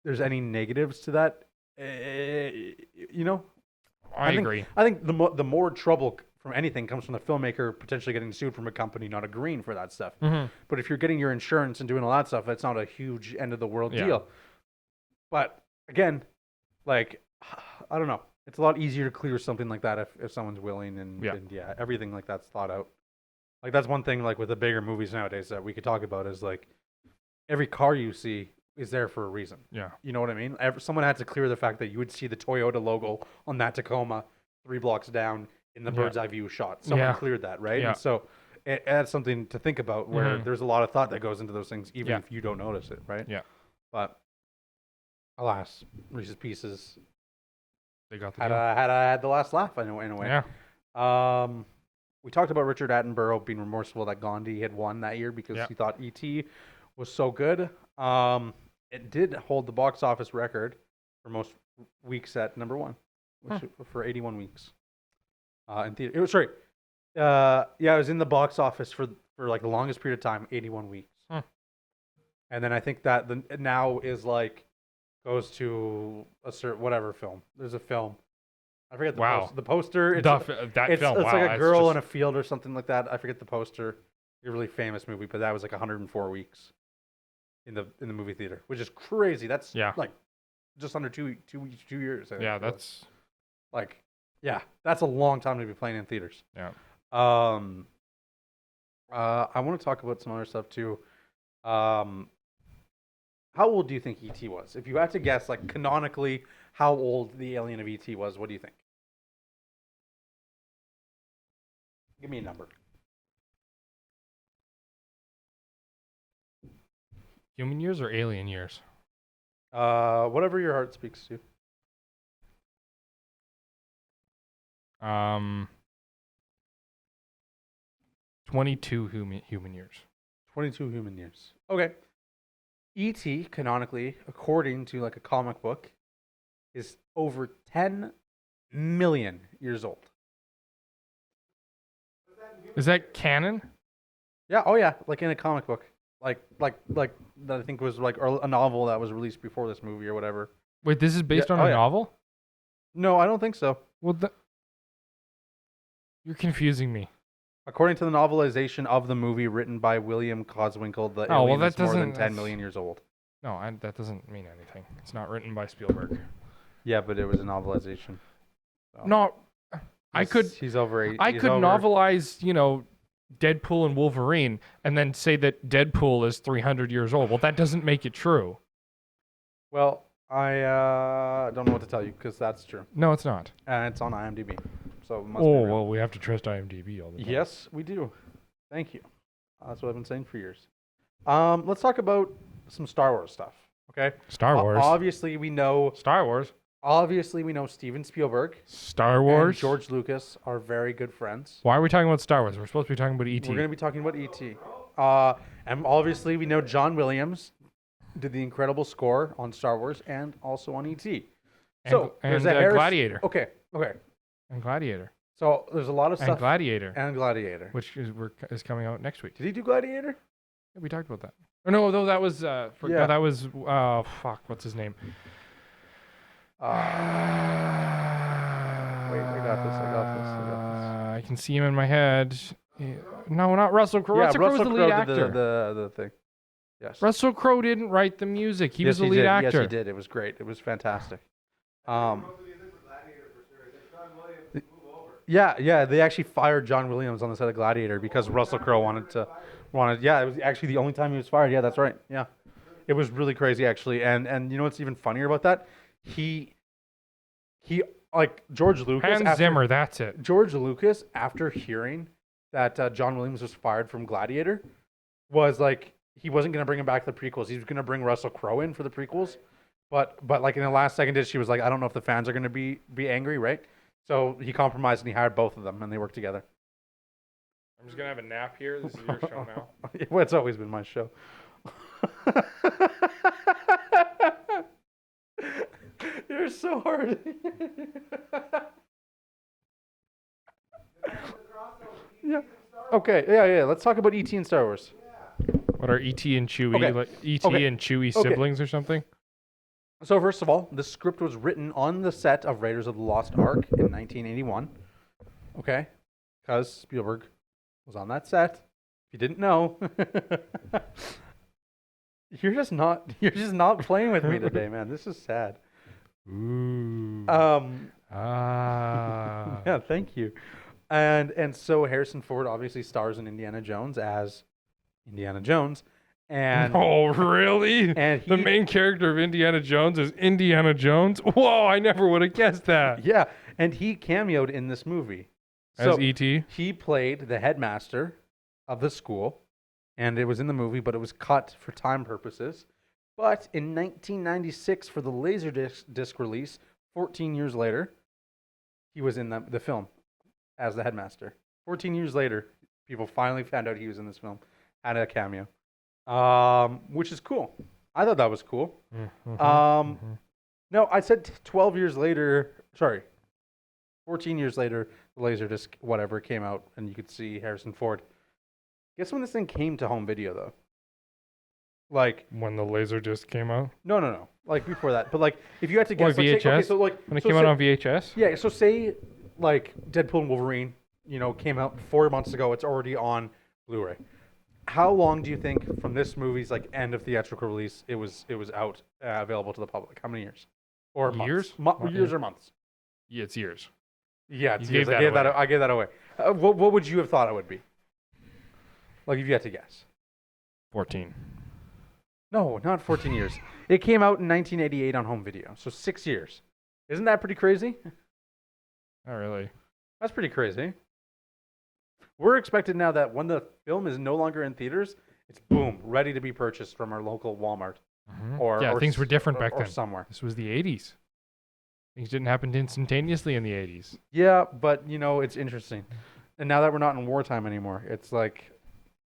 S1: there's any negatives to that. You know.
S2: I agree.
S1: I think the more trouble from anything comes from the filmmaker potentially getting sued from a company not agreeing for that stuff. But if you're getting your insurance and doing all that stuff, that's not a huge end of the world deal. But again, like, I don't know. It's a lot easier to clear something like that if someone's willing and everything like that's thought out. Like that's one thing like with the bigger movies nowadays that we could talk about is like every car you see is there for a reason. Yeah. You know what I mean? Someone had to clear the fact that you would see the Toyota logo on that Tacoma 3 blocks down in the bird's eye view shot. Someone cleared that, right? And so it adds something to think about where there's a lot of thought that goes into those things, even if you don't notice it, right? Yeah. But alas, Reese's Pieces,
S2: they got
S1: had the last laugh in a way. Yeah. We talked about Richard Attenborough being remorseful that Gandhi had won that year because he thought E.T. was so good. It did hold the box office record for most weeks at number 1, which for 81 weeks. in theater. It was sorry. Yeah, it was in the box office for like the longest period of time, 81 weeks.
S2: Huh.
S1: And then I think that the now is like goes to a certain whatever film. There's a film. I forget the poster. It's
S2: That
S1: it's
S2: film. Wow,
S1: like a
S2: that's
S1: girl
S2: just-
S1: in a field or something like that. I forget the poster. A really famous movie, but that was like 104 weeks in the movie theater, which is crazy. That's like just under 2 years. I think
S2: Yeah,
S1: it was.
S2: that's
S1: Like, yeah, that's a long time to be playing in theaters.
S2: yeah.
S1: I want to talk about some other stuff too. How old do you think E.T. was? If you had to guess, like canonically, how old the alien of E.T. was, what do you think? Give me a number.
S2: Human years or alien years?
S1: Whatever your heart speaks to.
S2: 22 human years.
S1: 22 human years. Okay. E.T. canonically, according to like a comic book, is over 10 million years old.
S2: Is that canon?
S1: Yeah. Oh yeah. Like in a comic book. Like that I think was like a novel that was released before this movie or whatever.
S2: Wait, this is based on
S1: Oh,
S2: a
S1: yeah.
S2: novel?
S1: No, I don't think so.
S2: Well, you're confusing me.
S1: According to the novelization of the movie written by William Coswinkle, the
S2: Oh, well,
S1: alien
S2: that
S1: is more than
S2: doesn't-
S1: 10 million years old.
S2: No, that doesn't mean anything. It's not written by Spielberg.
S1: Yeah, but it was a novelization. So.
S2: No, I could
S1: He's over eight.
S2: I
S1: he's
S2: could
S1: over,
S2: novelize, Deadpool and Wolverine and then say that Deadpool is 300 years old. Well, that doesn't make it true.
S1: Well, I don't know what to tell you because that's true.
S2: No, it's not.
S1: And it's on IMDb. So it must be
S2: Oh,
S1: real.
S2: well, we have to trust IMDb all the time.
S1: Yes, we do. Thank you. That's what I've been saying for years. Let's talk about some Star Wars stuff. Okay.
S2: Star Wars.
S1: Obviously, we know.
S2: Star Wars.
S1: Obviously, we know Steven Spielberg
S2: Star
S1: and
S2: Wars.
S1: George Lucas are very good friends.
S2: Why are we talking about Star Wars? We're supposed to be talking about E.T.
S1: We're going to be talking about E.T. And obviously, we know John Williams did the incredible score on Star Wars and also on E.T. So there's a
S2: Gladiator.
S1: Okay.
S2: And Gladiator.
S1: So there's a lot of
S2: And
S1: stuff.
S2: Gladiator.
S1: And Gladiator.
S2: Which is coming out next week.
S1: Did he do Gladiator?
S2: Yeah, we talked about that. Oh, no, though that was
S1: Yeah.
S2: no, that was fuck, what's his name?
S1: Wait, I got this.
S2: I can see him in my head. No, not Russell Crowe.
S1: Yeah,
S2: Russell Crowe was the lead
S1: did
S2: actor.
S1: the thing. Yes.
S2: Russell Crowe didn't write the music. He was
S1: Yes,
S2: the lead
S1: did.
S2: actor.
S1: Yes, he did. It was great. It was fantastic. Yeah. They actually fired John Williams on the set of Gladiator because Russell Crowe wanted. Yeah, it was actually the only time he was fired. Yeah, that's right. Yeah, it was really crazy actually. And you know what's even funnier about that? He like George Lucas.
S2: Hans Zimmer, that's it.
S1: George Lucas, after hearing that John Williams was fired from Gladiator, was like he wasn't going to bring him back to the prequels. He was going to bring Russell Crowe in for the prequels, but like in the last second dish, he was like, I don't know if the fans are going to be angry, right? So he compromised and he hired both of them, and they worked together.
S2: I'm just gonna have a nap here. This is your show now.
S1: Well, it's always been my show. You're so hard. Yeah. Okay. Yeah. Let's talk about E.T. and Star Wars.
S2: What are E.T. and Chewie?
S1: Okay.
S2: Like E.T.
S1: Okay.
S2: and Chewie
S1: Okay.
S2: siblings or something?
S1: So first of all, the script was written on the set of Raiders of the Lost Ark in 1981. Okay, because Spielberg was on that set. If you didn't know, you're just not playing with me today, man. This is sad.
S2: Ooh.
S1: Yeah, thank you. And so Harrison Ford obviously stars in Indiana Jones as Indiana Jones. And
S2: oh, really?
S1: and
S2: The
S1: he-
S2: main character of Indiana Jones is Indiana Jones? Whoa, I never would have guessed that.
S1: yeah, and he cameoed in this movie.
S2: As
S1: So
S2: E.T.?
S1: he played the headmaster of the school, and it was in the movie, but it was cut for time purposes. But in 1996, for the Laserdisc release, 14 years later, he was in the film as the headmaster. 14 years later, people finally found out he was in this film, had a cameo, which is cool. I thought that was cool. No, I said 12 years later. Sorry, 14 years later, Laserdisc, whatever, came out, and you could see Harrison Ford. Guess when this thing came to home video, though? Like,
S2: When the Laserdisc came out?
S1: no. Like, before that. But, like, if you had to
S2: What,
S1: guess... Like,
S2: VHS?
S1: okay, so, like,
S2: When it
S1: so
S2: came out
S1: say-
S2: on VHS?
S1: Yeah, so say, like, Deadpool and Wolverine, came out 4 months ago. It's already on Blu-ray. How long do you think from this movie's, like, end of theatrical release it was out, available to the public? How many years? Or
S2: Years?
S1: months? Years or months?
S2: Yeah, it's years.
S1: Yeah, it's
S2: You
S1: years.
S2: gave
S1: I
S2: that away.
S1: I gave that away. What would you have thought it would be? Like, if you had to guess.
S2: 14.
S1: No, not 14 years. It came out in 1988 on home video, so 6 years. Isn't that pretty crazy?
S2: Not really.
S1: That's pretty crazy. We're expected now that when the film is no longer in theaters, it's boom, ready to be purchased from our local Walmart or
S2: Yeah,
S1: or
S2: things were different back
S1: or
S2: then.
S1: somewhere.
S2: This was the 80s. Things didn't happen instantaneously in the 80s.
S1: Yeah, but it's interesting. And now that we're not in wartime anymore, it's like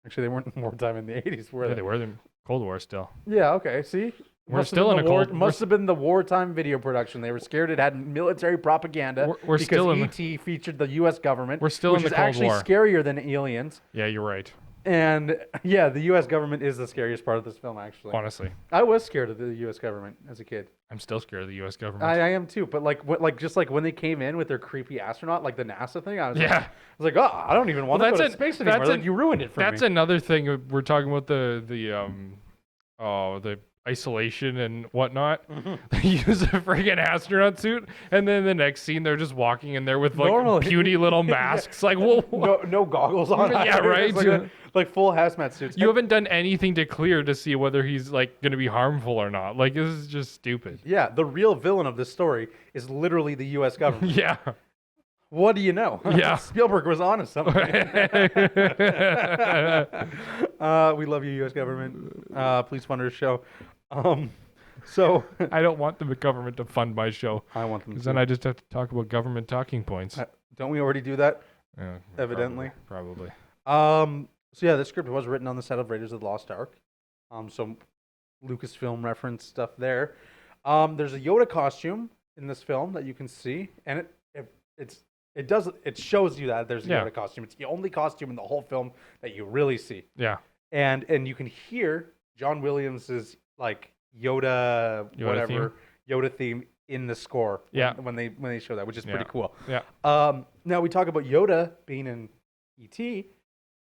S1: actually they weren't in wartime in the 80s, were
S2: Yeah,
S1: they?
S2: they were in Cold War still.
S1: Yeah, okay. See?
S2: We're
S1: Must have
S2: still
S1: been
S2: in
S1: the
S2: a
S1: war,
S2: cold-
S1: must have been the wartime video production. They were scared it had military propaganda
S2: We're
S1: because
S2: still in the-
S1: E.T. featured the U.S. government.
S2: We're still
S1: which
S2: in the
S1: is
S2: Cold
S1: actually
S2: War.
S1: scarier than aliens.
S2: Yeah, you're right.
S1: And yeah, the U.S. government is the scariest part of this film. Actually,
S2: Honestly,
S1: I was scared of the U.S. government as a kid.
S2: I'm still scared of the U.S. government.
S1: I am too. But just like when they came in with their creepy astronaut, like the NASA thing, I was
S2: Yeah.
S1: like, oh, I don't even want
S2: Well,
S1: to go
S2: that's
S1: to
S2: an-
S1: space anymore.
S2: that's
S1: Like,
S2: an-
S1: you ruined it for
S2: That's
S1: me.
S2: another thing. We're talking about the isolation and whatnot. They use a friggin' astronaut suit, and then the next scene they're just walking in there with like
S1: Normally-
S2: puny little masks. Like, whoa,
S1: no goggles on.
S2: Yeah,
S1: either.
S2: right.
S1: It's like full hazmat suits.
S2: you haven't done anything to clear to see whether he's like gonna be harmful or not. Like, this is just stupid.
S1: Yeah, the real villain of this story is literally the U.S. government.
S2: Yeah.
S1: What do you know?
S2: Yeah.
S1: Spielberg was onto something. We love you, U.S. government. Please fund our show. So
S2: I don't want the government to fund my show,
S1: I want them
S2: because
S1: to.
S2: then I just have to talk about government talking points.
S1: Don't we already do that?
S2: Yeah,
S1: evidently.
S2: Probably.
S1: So yeah, this script was written on the set of Raiders of the Lost Ark. So Lucasfilm reference stuff there. There's a Yoda costume in this film that you can see, and it shows you that there's a
S2: Yeah.
S1: Yoda costume. It's the only costume in the whole film that you really see,
S2: Yeah.
S1: and you can hear John Williams's like Yoda whatever Yoda theme in the score.
S2: Yeah.
S1: When they show that, which is
S2: Yeah.
S1: pretty cool.
S2: Yeah.
S1: Now we talk about Yoda being in E.T.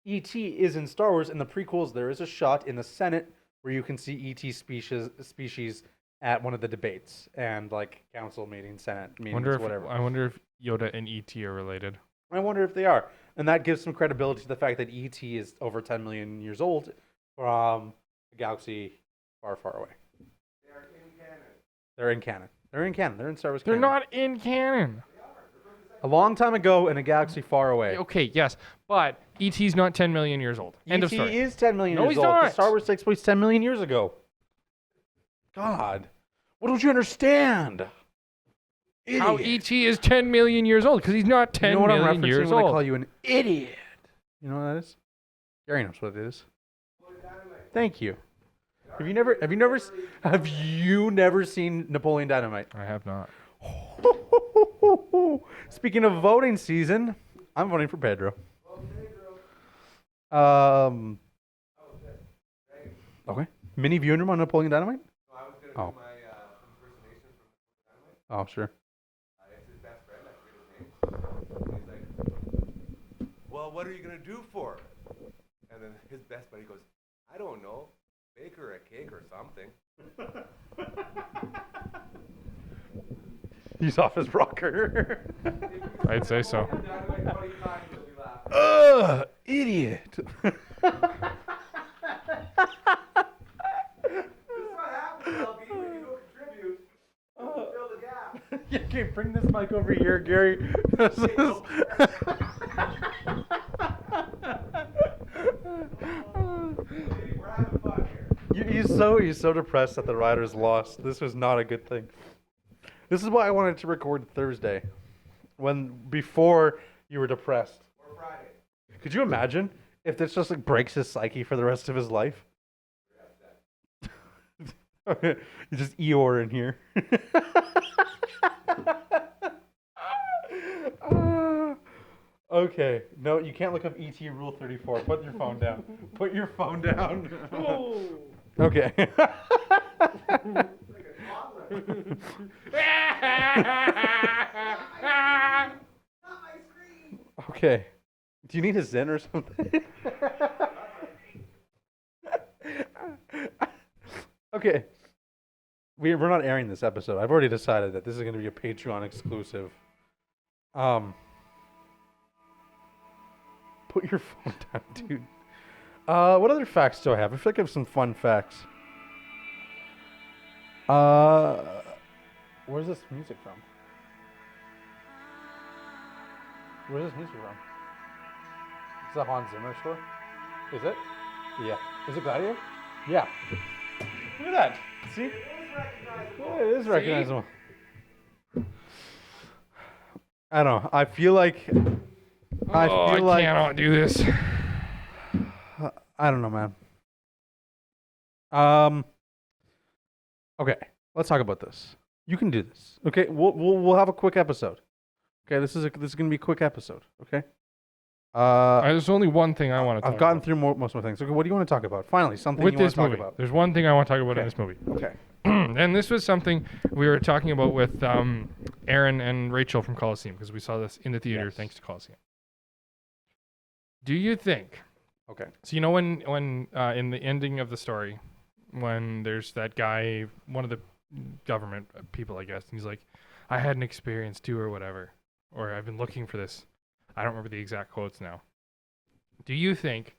S1: E.T. is in Star Wars. In the prequels, there is a shot in the Senate where you can see E.T. species at one of the debates and like council meetings, Senate meetings, whatever.
S2: I wonder if Yoda and E.T. are related.
S1: I wonder if they are, and that gives some credibility to the fact that E.T. is over 10 million years old from a galaxy far, far away.
S4: They are in canon.
S1: They're in canon. They're in canon. They're in Star Wars.
S2: They're
S1: canon.
S2: not in canon.
S1: A long time ago in a galaxy far away.
S2: Okay, yes, but E.T.'s not 10 million years old. End of
S1: E.T.
S2: story.
S1: is 10 million
S2: No,
S1: years
S2: he's
S1: old. 'cause
S2: not.
S1: Star Wars takes place 10 million years ago. God. What don't you understand?
S2: How
S1: Idiot.
S2: E.T. is 10 million years old? Because he's not 10
S1: You know what I'm
S2: million
S1: referencing
S2: years
S1: when I
S2: old.
S1: call you an idiot? You know what that is? Gary knows what it is. Thank you. Have you never seen Napoleon Dynamite?
S2: I have not.
S1: Speaking of voting season, I'm voting for Pedro. Okay. Mini viewing room on Napoleon Dynamite?
S4: I was going to
S1: Oh.
S4: do my impersonation from Dynamite.
S1: Oh, sure.
S4: It's his best friend. I forget his name. He's like, well, what are you going to do for her? And then his best buddy goes, I don't know. Bake her a cake or something.
S1: He's off his rocker.
S2: I'd say so.
S4: Dynamite 25, you'll be laughing.
S1: Ugh, idiot.
S4: This is what happens, LB, when you don't contribute. Fill the gap.
S1: Okay, bring this mic over here, Gary. This is-
S4: We're having fun here.
S1: He's so depressed that the Riders lost. This was not a good thing. This is why I wanted to record Thursday, before you were depressed.
S4: Or Friday.
S1: Could you imagine if this just like breaks his psyche for the rest of his life? You just Eeyore in here. Okay. No, you can't look up ET Rule 34. Put your phone down. Put your phone down. Okay. Okay. Do you need a Zen or something? Okay. We're not airing this episode. I've already decided that this is going to be a Patreon exclusive. Put your phone down, dude. What other facts do I have? I feel like I have some fun facts. Where's this music from? Where's this music from? Is that Hans Zimmer score? Is it? Yeah. Is it Gladiator? Yeah. Look at that. See? Yeah, it is recognizable. I don't know. I feel like. I
S2: cannot do this.
S1: I don't know, man. Okay, let's talk about this. You can do this. Okay, we'll have a quick episode. Okay, this is gonna be a quick episode. Okay.
S2: There's only one thing I want to talk about.
S1: I've gotten through most of my things. Okay, what do you want to talk about? Finally, something
S2: with
S1: you want
S2: this
S1: to talk
S2: movie.
S1: about.
S2: There's one thing I want to talk about in this movie.
S1: Okay.
S2: And this was something we were talking about with Aaron and Rachel from Coliseum, because we saw this in the theater thanks to Coliseum. Do you think?
S1: Okay.
S2: So you know when in the ending of the story, when there's that guy, one of the government people, I guess, and he's like, "I had an experience too," or whatever, or "I've been looking for this." I don't remember the exact quotes now. Do you think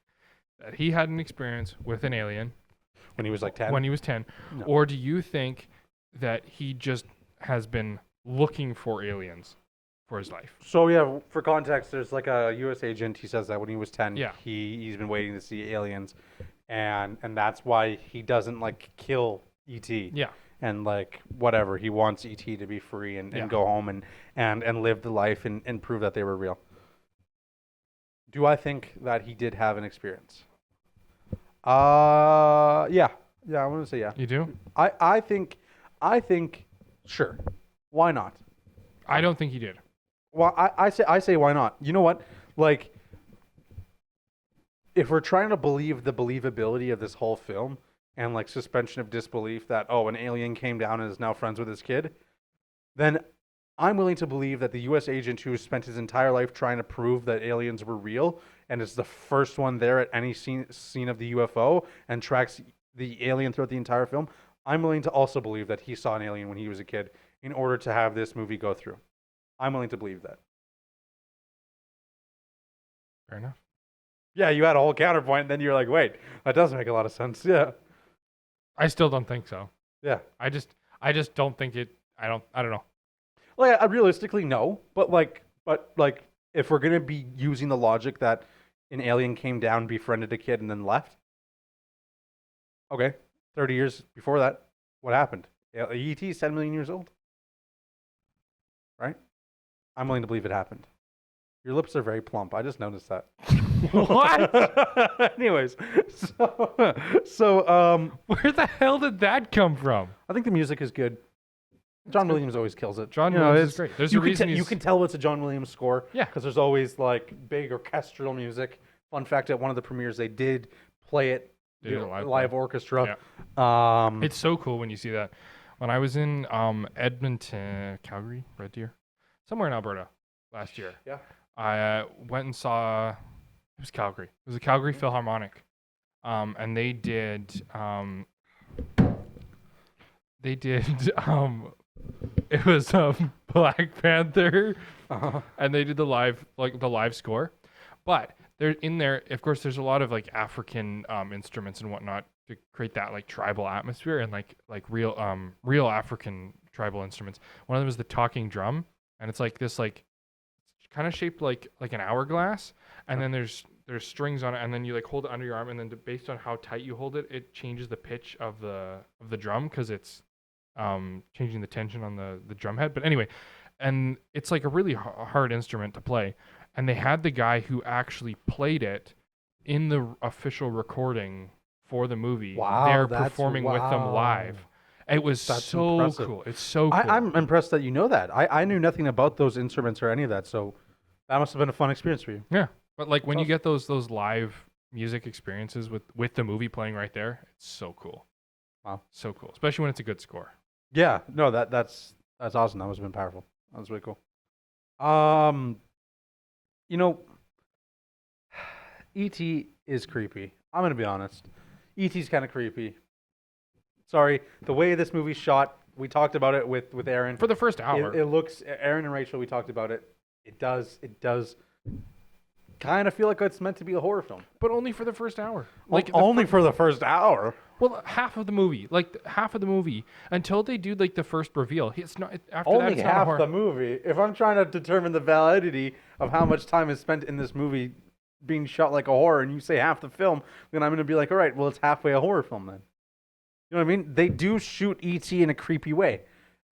S2: that he had an experience with an alien
S1: when he was like 10?
S2: When he was 10,
S1: no.
S2: Or do you think that he just has been looking for aliens for his life?
S1: So yeah, for context, there's like a U.S. agent. He says that when he was 10,
S2: Yeah.
S1: he's been waiting to see aliens, and that's why he doesn't like kill E.T.
S2: Yeah.
S1: And like whatever, he wants E.T. to be free and go home and live the life and prove that they were real. Do I think that he did have an experience? Yeah, I'm gonna say yeah.
S2: You do?
S1: I think, sure, why not?
S2: I don't think he did.
S1: Well, I say why not? You know what? Like, if we're trying to believe the believability of this whole film and like suspension of disbelief that an alien came down and is now friends with his kid, then I'm willing to believe that the U.S. agent who spent his entire life trying to prove that aliens were real and is the first one there at any scene of the UFO and tracks the alien throughout the entire film, I'm willing to also believe that he saw an alien when he was a kid in order to have this movie go through. I'm willing to believe that.
S2: Fair enough.
S1: Yeah, you had a whole counterpoint, and then you're like, wait, that does make a lot of sense. Yeah.
S2: I still don't think so.
S1: Yeah.
S2: I just don't think it. I don't know.
S1: Well, yeah, realistically, no. But if we're gonna be using the logic that an alien came down, befriended a kid, and then left, okay, 30 years before that, what happened? E.T. is 10 million years old, right? I'm willing to believe it happened. Your lips are very plump. I just noticed that.
S2: What?
S1: Anyways, so
S2: where the hell did that come from?
S1: I think the music is good. John Williams always kills it.
S2: John Williams is great. There's a reason
S1: you can tell it's a John Williams score.
S2: Yeah,
S1: because there's always like big orchestral music. Fun fact: at one of the premieres, they did play it live orchestra.
S2: Yeah. It's so cool when you see that. When I was in Edmonton, Calgary, Red Deer, somewhere in Alberta last year.
S1: Yeah.
S2: I went and saw. It was Calgary. It was a Calgary Philharmonic, and they did. It was Black Panther, and they did the live score. But they're in there. Of course, there's a lot of like African instruments and whatnot to create that like tribal atmosphere and like real African tribal instruments. One of them is the talking drum, and it's like this like kind of shaped like an hourglass, and then there's strings on it, and then you like hold it under your arm, and then based on how tight you hold it, it changes the pitch of the drum because it's changing the tension on the drum head. But anyway, and it's like a really hard instrument to play, and they had the guy who actually played it in the official recording for the movie.
S1: Wow,
S2: they're performing with them live. It was so
S1: impressive.
S2: cool. It's so cool.
S1: I'm impressed that you know that. I knew nothing about those instruments or any of that, so That must have been a fun experience for you.
S2: Yeah, but like when you
S1: Awesome.
S2: get those live music experiences with the movie playing right there, it's so cool.
S1: Wow.
S2: So cool, especially when it's a good score.
S1: Yeah, no, that's awesome. That must have been powerful. That was really cool. Um, you know, E.T. is creepy. I'm gonna be honest. E.T.'s kind of creepy. Sorry, the way this movie's shot. We talked about it with Aaron.
S2: For the first hour.
S1: It looks. Aaron and Rachel. We talked about it. It does kind of feel like it's meant to be a horror film.
S2: But only for the first hour.
S1: Like only for the first hour.
S2: Well, half of the movie, half of the movie, until they do like the first reveal. It's not after that.
S1: Only
S2: It's not a
S1: half
S2: horror.
S1: the movie. If I'm trying to determine the validity of how much time is spent in this movie being shot like a horror, and you say half the film, then I'm going to be like, all right, well, it's halfway a horror film then. You know what I mean? They do shoot E.T. in a creepy way.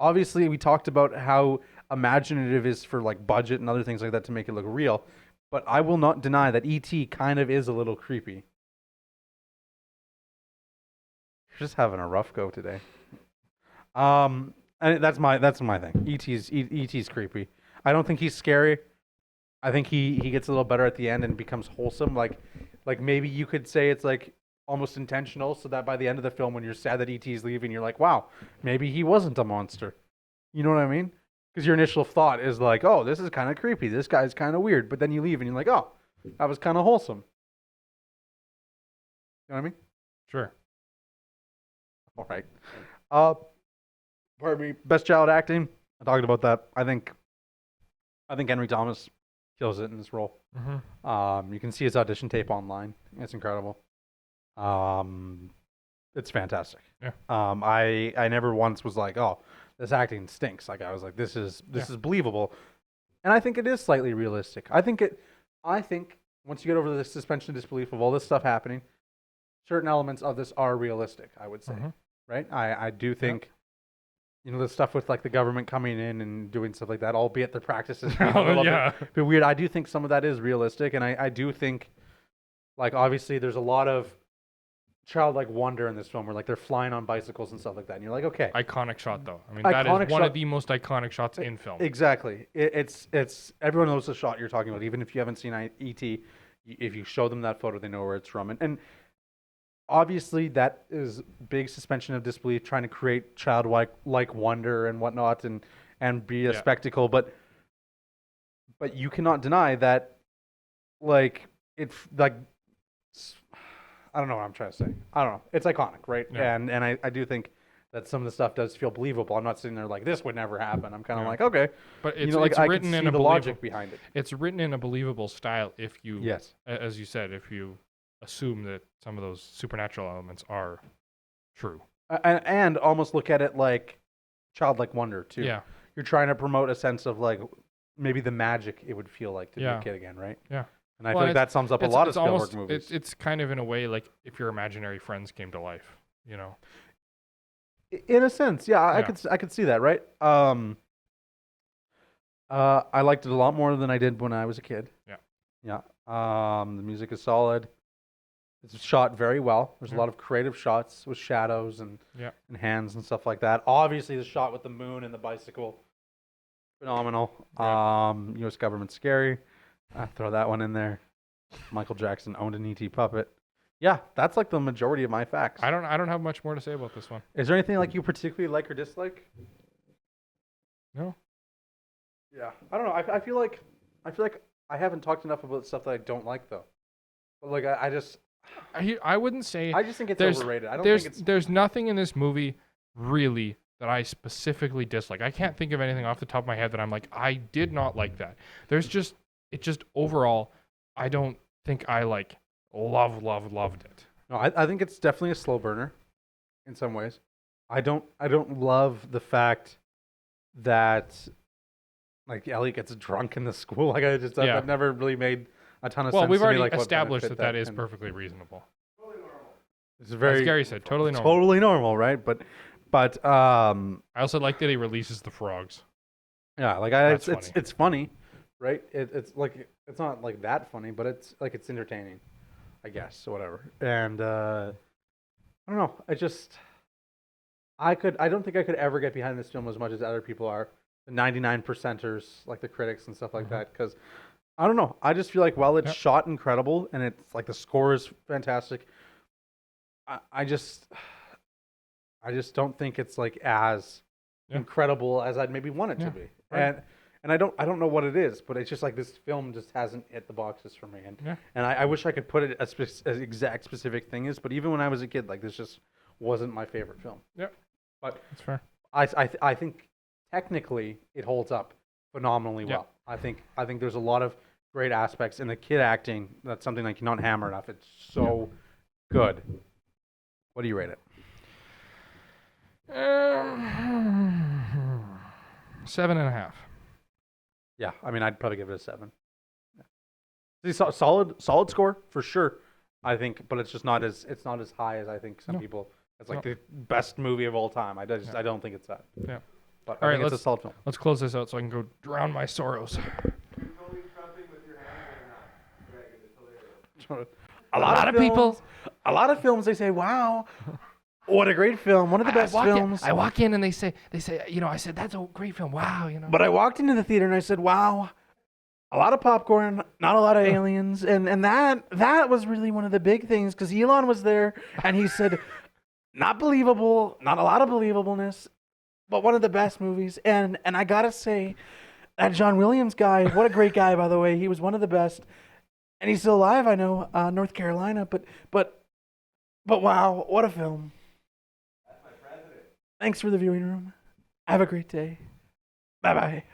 S1: Obviously, we talked about how imaginative is for like budget and other things like that to make it look real, but I will not deny that E.T. kind of is a little creepy. You're just having a rough go today. And that's my thing. E.T.'s creepy. I don't think he's scary. I think he gets a little better at the end and becomes wholesome. Like maybe you could say it's like almost intentional, so that by the end of the film, when you're sad that E.T.'s leaving, you're like, wow, maybe he wasn't a monster. You know what I mean? Because your initial thought is like, oh, this is kind of creepy. This guy's kind of weird. But then you leave and you're like, oh, that was kind of wholesome. You know what I mean?
S2: Sure.
S1: All right. Pardon me. Best child acting. I talked about that. I think Henry Thomas kills it in this role.
S2: Mm-hmm.
S1: You can see his audition tape online. It's incredible. It's fantastic.
S2: Yeah.
S1: I never once was like, oh, this acting stinks. Like I was like, this is believable, and I think it is slightly realistic. I think once you get over the suspension of disbelief of all this stuff happening, certain elements of this are realistic. I would say, right? I do think. You know, the stuff with like the government coming in and doing stuff like that, albeit the practices being a little bit weird. I do think some of that is realistic, and I do think, like, obviously there's a lot of childlike wonder in this film where like they're flying on bicycles and stuff like that, and you're like, okay,
S2: Iconic shot though. I mean, that is one of the most iconic shots in film.
S1: Exactly. It's everyone knows the shot you're talking about, even if you haven't seen E.T. If you show them that photo, they know where it's from, and obviously that is big suspension of disbelief, trying to create childlike wonder and whatnot, and be a spectacle. But you cannot deny that, like, it's like, I don't know what I'm trying to say. I don't know. It's iconic, right?
S2: Yeah.
S1: And I do think that some of the stuff does feel believable. I'm not sitting there like this would never happen. I'm kind of like, okay,
S2: but it's,
S1: you know, like
S2: it's
S1: I
S2: written
S1: can
S2: in
S1: see
S2: a
S1: the logic behind it.
S2: It's written in a believable style. If you,
S1: Yes,
S2: as you said, if you assume that some of those supernatural elements are true,
S1: and almost look at it like childlike wonder too.
S2: Yeah.
S1: You're trying to promote a sense of like maybe the magic it would feel like to be a kid again, right?
S2: Yeah.
S1: And I feel like that sums up a lot of Spielberg movies.
S2: It's kind of in a way like if your imaginary friends came to life, you know.
S1: In a sense, yeah, I could see that, right? I liked it a lot more than I did when I was a kid. Yeah. The music is solid. It's shot very well. There's a lot of creative shots with shadows and hands and stuff like that. Obviously, the shot with the moon and the bicycle, phenomenal. U.S. government scary. Throw that one in there. Michael Jackson owned an E.T. puppet. Yeah, that's like the majority of my facts.
S2: I don't have much more to say about this one.
S1: Is there anything like you particularly like or dislike?
S2: No.
S1: Yeah, I don't know. I feel like I haven't talked enough about stuff that I don't like though. But like
S2: I wouldn't say.
S1: I just think it's overrated. I don't think it's.
S2: There's nothing in this movie really that I specifically dislike. I can't think of anything off the top of my head that I'm like, I did not like that. It just overall, I don't think I like loved it.
S1: No, I think it's definitely a slow burner, in some ways. I don't love the fact that like Ellie gets drunk in the school. Like that never really made a ton of sense.
S2: Well, we've
S1: to me,
S2: already
S1: like, what
S2: established
S1: benefit
S2: that is perfectly reasonable.
S1: It's very
S2: As Gary said, totally normal.
S1: Totally normal, right? But
S2: I also like that he releases the frogs.
S1: yeah, like it's funny, right? It's like it's not like that funny, but it's like it's entertaining, I guess, or whatever. And I don't know. I don't think I could ever get behind this film as much as other people are. The 99%ers, like the critics and stuff like that, because I don't know. I just feel like while it's
S2: Yep.
S1: shot incredible and it's like the score is fantastic, I just don't think it's like as
S2: Yeah.
S1: incredible as I'd maybe want it
S2: Yeah,
S1: to be.
S2: right.
S1: And I don't know what it is, but it's just like this film just hasn't hit the boxes for me.
S2: Yeah.
S1: And I wish I could put it as exact specific thing is, but even when I was a kid, like this just wasn't my favorite film.
S2: Yep.
S1: But
S2: That's fair.
S1: I think technically it holds up phenomenally
S2: Yeah.
S1: well. I think there's a lot of great aspects in the kid acting. That's something I cannot hammer enough. It's so good. What do you rate it?
S2: 7.5.
S1: Yeah, I mean I'd probably give it a 7. Yeah. See, solid score for sure. I think, but it's just not as high as I think some
S2: No.
S1: people. It's like
S2: No.
S1: the best movie of all time. I
S2: Yeah.
S1: don't think it's that.
S2: Yeah.
S1: But
S2: All
S1: I
S2: right,
S1: think it's a solid film.
S2: Let's close this out so I can go drown my sorrows.
S4: You're totally trumping with your hands right now. Greg, it's hilarious.
S1: A lot of films they say, "Wow, what a great film! One of the best films."
S2: I walk in and they say, I said, that's a great film. Wow,
S1: But I walked into the theater and I said, "Wow, a lot of popcorn, not a lot of aliens," and that was really one of the big things because Elon was there and he said, "Not believable, not a lot of believableness, but one of the best movies." And I gotta say, that John Williams guy, what a great guy by the way. He was one of the best, and he's still alive. I know, North Carolina, but wow, what a film!
S4: That's my president.
S1: Thanks for the viewing room. Have a great day. Bye bye.